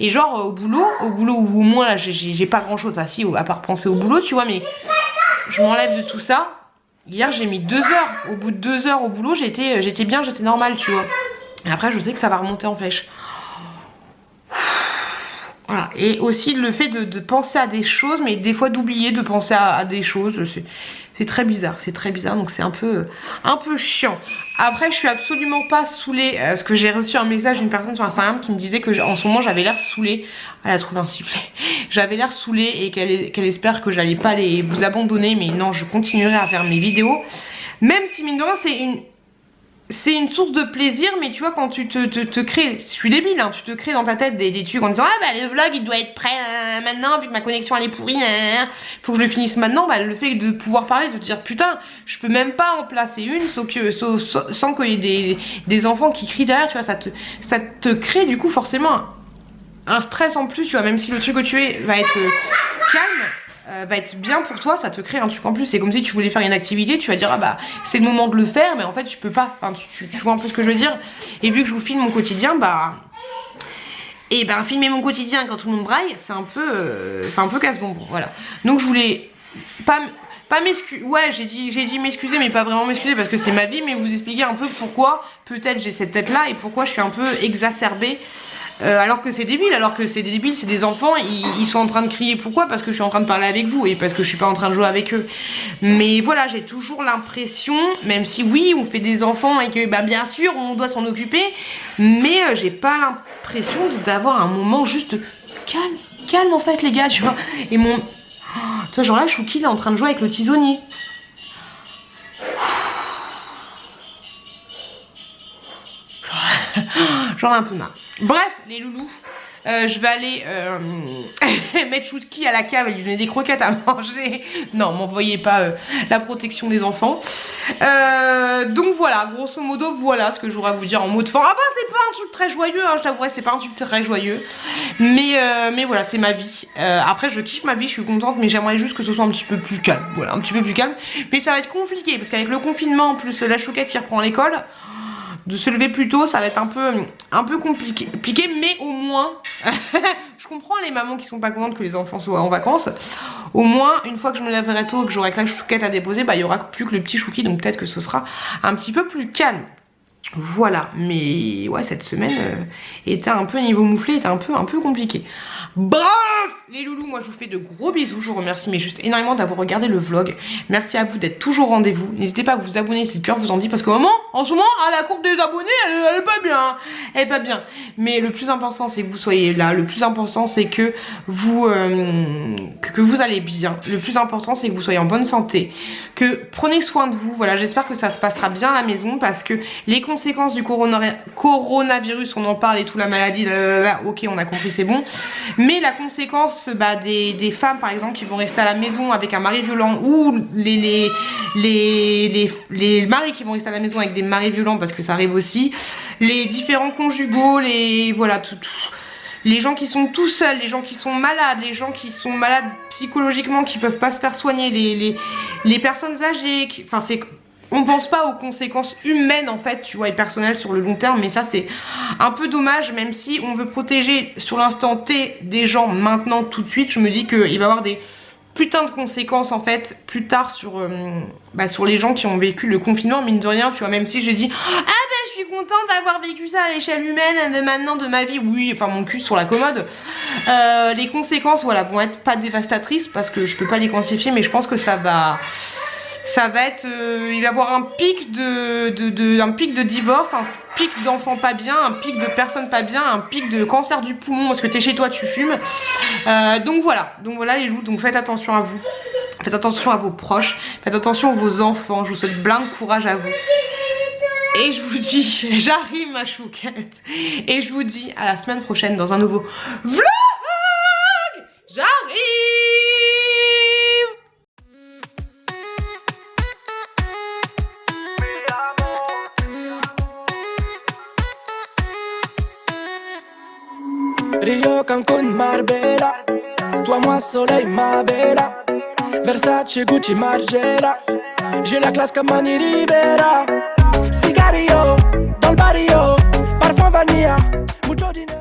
et genre au boulot où au moins là j'ai pas grand chose, enfin si à part penser au boulot tu vois, mais je m'enlève de tout ça, Hier j'ai mis 2 heures. Au bout de 2 heures au boulot, j'étais bien, j'étais normale, tu vois. Et après je sais que ça va remonter en flèche. Voilà. Et aussi le fait de penser à des choses, mais des fois d'oublier de penser à des choses, c'est très bizarre, donc c'est un peu chiant. Après je suis absolument pas saoulée, parce que j'ai reçu un message d'une personne sur Instagram qui me disait que en ce moment j'avais l'air saoulée. Elle a trouvé un sifflet. J'avais l'air saoulée et qu'elle espère que j'allais pas vous abandonner, mais non, je continuerai à faire mes vidéos. Même si mine de rien c'est une source de plaisir, mais tu vois, quand tu te crées, je suis débile, hein, tu te crées dans ta tête des trucs en disant ah bah le vlog il doit être prêt maintenant, vu que ma connexion elle est pourrie, faut que je le finisse maintenant. Bah le fait de pouvoir parler, de te dire putain, je peux même pas en placer une sans qu'il y ait des enfants qui crient derrière, tu vois, ça te crée du coup forcément un stress en plus, tu vois, même si le truc que tu es va être calme, va être bien pour toi, ça te crée un truc en plus. C'est comme si tu voulais faire une activité, tu vas dire ah bah c'est le moment de le faire, mais en fait tu peux pas, enfin, tu vois un peu ce que je veux dire. Et vu que je vous filme mon quotidien, et ben filmer mon quotidien quand tout le monde braille, c'est un peu casse-bonbon, voilà. Donc je voulais pas m'excuser, ouais j'ai dit m'excuser, mais pas vraiment m'excuser parce que c'est ma vie, mais vous expliquer un peu pourquoi peut-être j'ai cette tête là et pourquoi je suis un peu exacerbée. Alors que c'est débile, c'est des enfants, ils sont en train de crier. Pourquoi? Parce que je suis en train de parler avec vous et parce que je suis pas en train de jouer avec eux. Mais voilà, j'ai toujours l'impression, même si oui, on fait des enfants et que bah, bien sûr on doit s'en occuper, mais j'ai pas l'impression d'avoir un moment juste calme en fait les gars, tu vois. Et tu vois, genre là, Chouki il est en train de jouer avec le tisonnier. J'en ai un peu marre. Bref, les loulous, je vais aller mettre Chouki à la cave et lui donner des croquettes à manger. Non, m'envoyez pas la protection des enfants. Donc voilà, grosso modo, voilà ce que j'aurais à vous dire en mot de fin. Ah bah c'est pas un truc très joyeux, hein, je t'avouerai, c'est pas un truc très joyeux. Mais voilà, c'est ma vie. Après, je kiffe ma vie, je suis contente, mais j'aimerais juste que ce soit un petit peu plus calme. Voilà, un petit peu plus calme. Mais ça va être compliqué, parce qu'avec le confinement, plus la chouquette qui reprend l'école, de se lever plus tôt, ça va être un peu compliqué, mais au moins, je comprends les mamans qui sont pas contentes que les enfants soient en vacances. Au moins, une fois que je me lèverai tôt, que j'aurai que la chouquette à déposer, bah il y aura plus que le petit Chouki, donc peut-être que ce sera un petit peu plus calme. Voilà, mais ouais, cette semaine était un peu niveau mouflé, était un peu compliqué. Bref, les loulous, moi je vous fais de gros bisous, je vous remercie mais juste énormément d'avoir regardé le vlog. Merci à vous d'être toujours au rendez-vous. N'hésitez pas à vous abonner si le cœur vous en dit, parce que en ce moment, la courbe des abonnés, elle est pas bien. Elle est pas bien. Mais le plus important, c'est que vous soyez là. Le plus important, c'est que vous allez bien. Le plus important, c'est que vous soyez en bonne santé. Que prenez soin de vous. Voilà, j'espère que ça se passera bien à la maison, parce que les conséquences du coronavirus, on en parle et tout, la maladie, ok, on a compris, c'est bon. Mais la conséquence des femmes par exemple qui vont rester à la maison avec un mari violent, ou les maris qui vont rester à la maison avec des maris violents, parce que ça arrive aussi, les différents conjugaux, voilà, les gens qui sont tout seuls, les gens qui sont malades, les gens qui sont malades psychologiquement, qui peuvent pas se faire soigner, les personnes âgées, enfin c'est... On pense pas aux conséquences humaines en fait, tu vois, et personnelles sur le long terme, mais ça c'est un peu dommage, même si on veut protéger sur l'instant T des gens maintenant tout de suite. Je me dis qu'il va y avoir des putains de conséquences en fait plus tard sur les gens qui ont vécu le confinement, mine de rien, tu vois, même si j'ai dit ah ben je suis contente d'avoir vécu ça à l'échelle humaine de maintenant de ma vie, oui, enfin mon cul sur la commode, les conséquences voilà vont être pas dévastatrices parce que je peux pas les quantifier, mais je pense que ça va être, il va y avoir un pic de divorce, un pic d'enfants pas bien, un pic de personnes pas bien, un pic de cancer du poumon parce que t'es chez toi, tu fumes. Donc voilà les loups, donc faites attention à vous, faites attention à vos proches, faites attention à vos enfants, je vous souhaite plein de courage à vous. Et je vous dis, j'arrive ma chouquette, et je vous dis à la semaine prochaine dans un nouveau vlog. J'arrive. Rio, Cancun, Marbella. Toi, moi, soleil, ma bella. Versace, Gucci, Margiela. J'ai la classe comme Manny Rivera. Cigarillo, dans le barrio. Parfum vanilla, mucho dinero.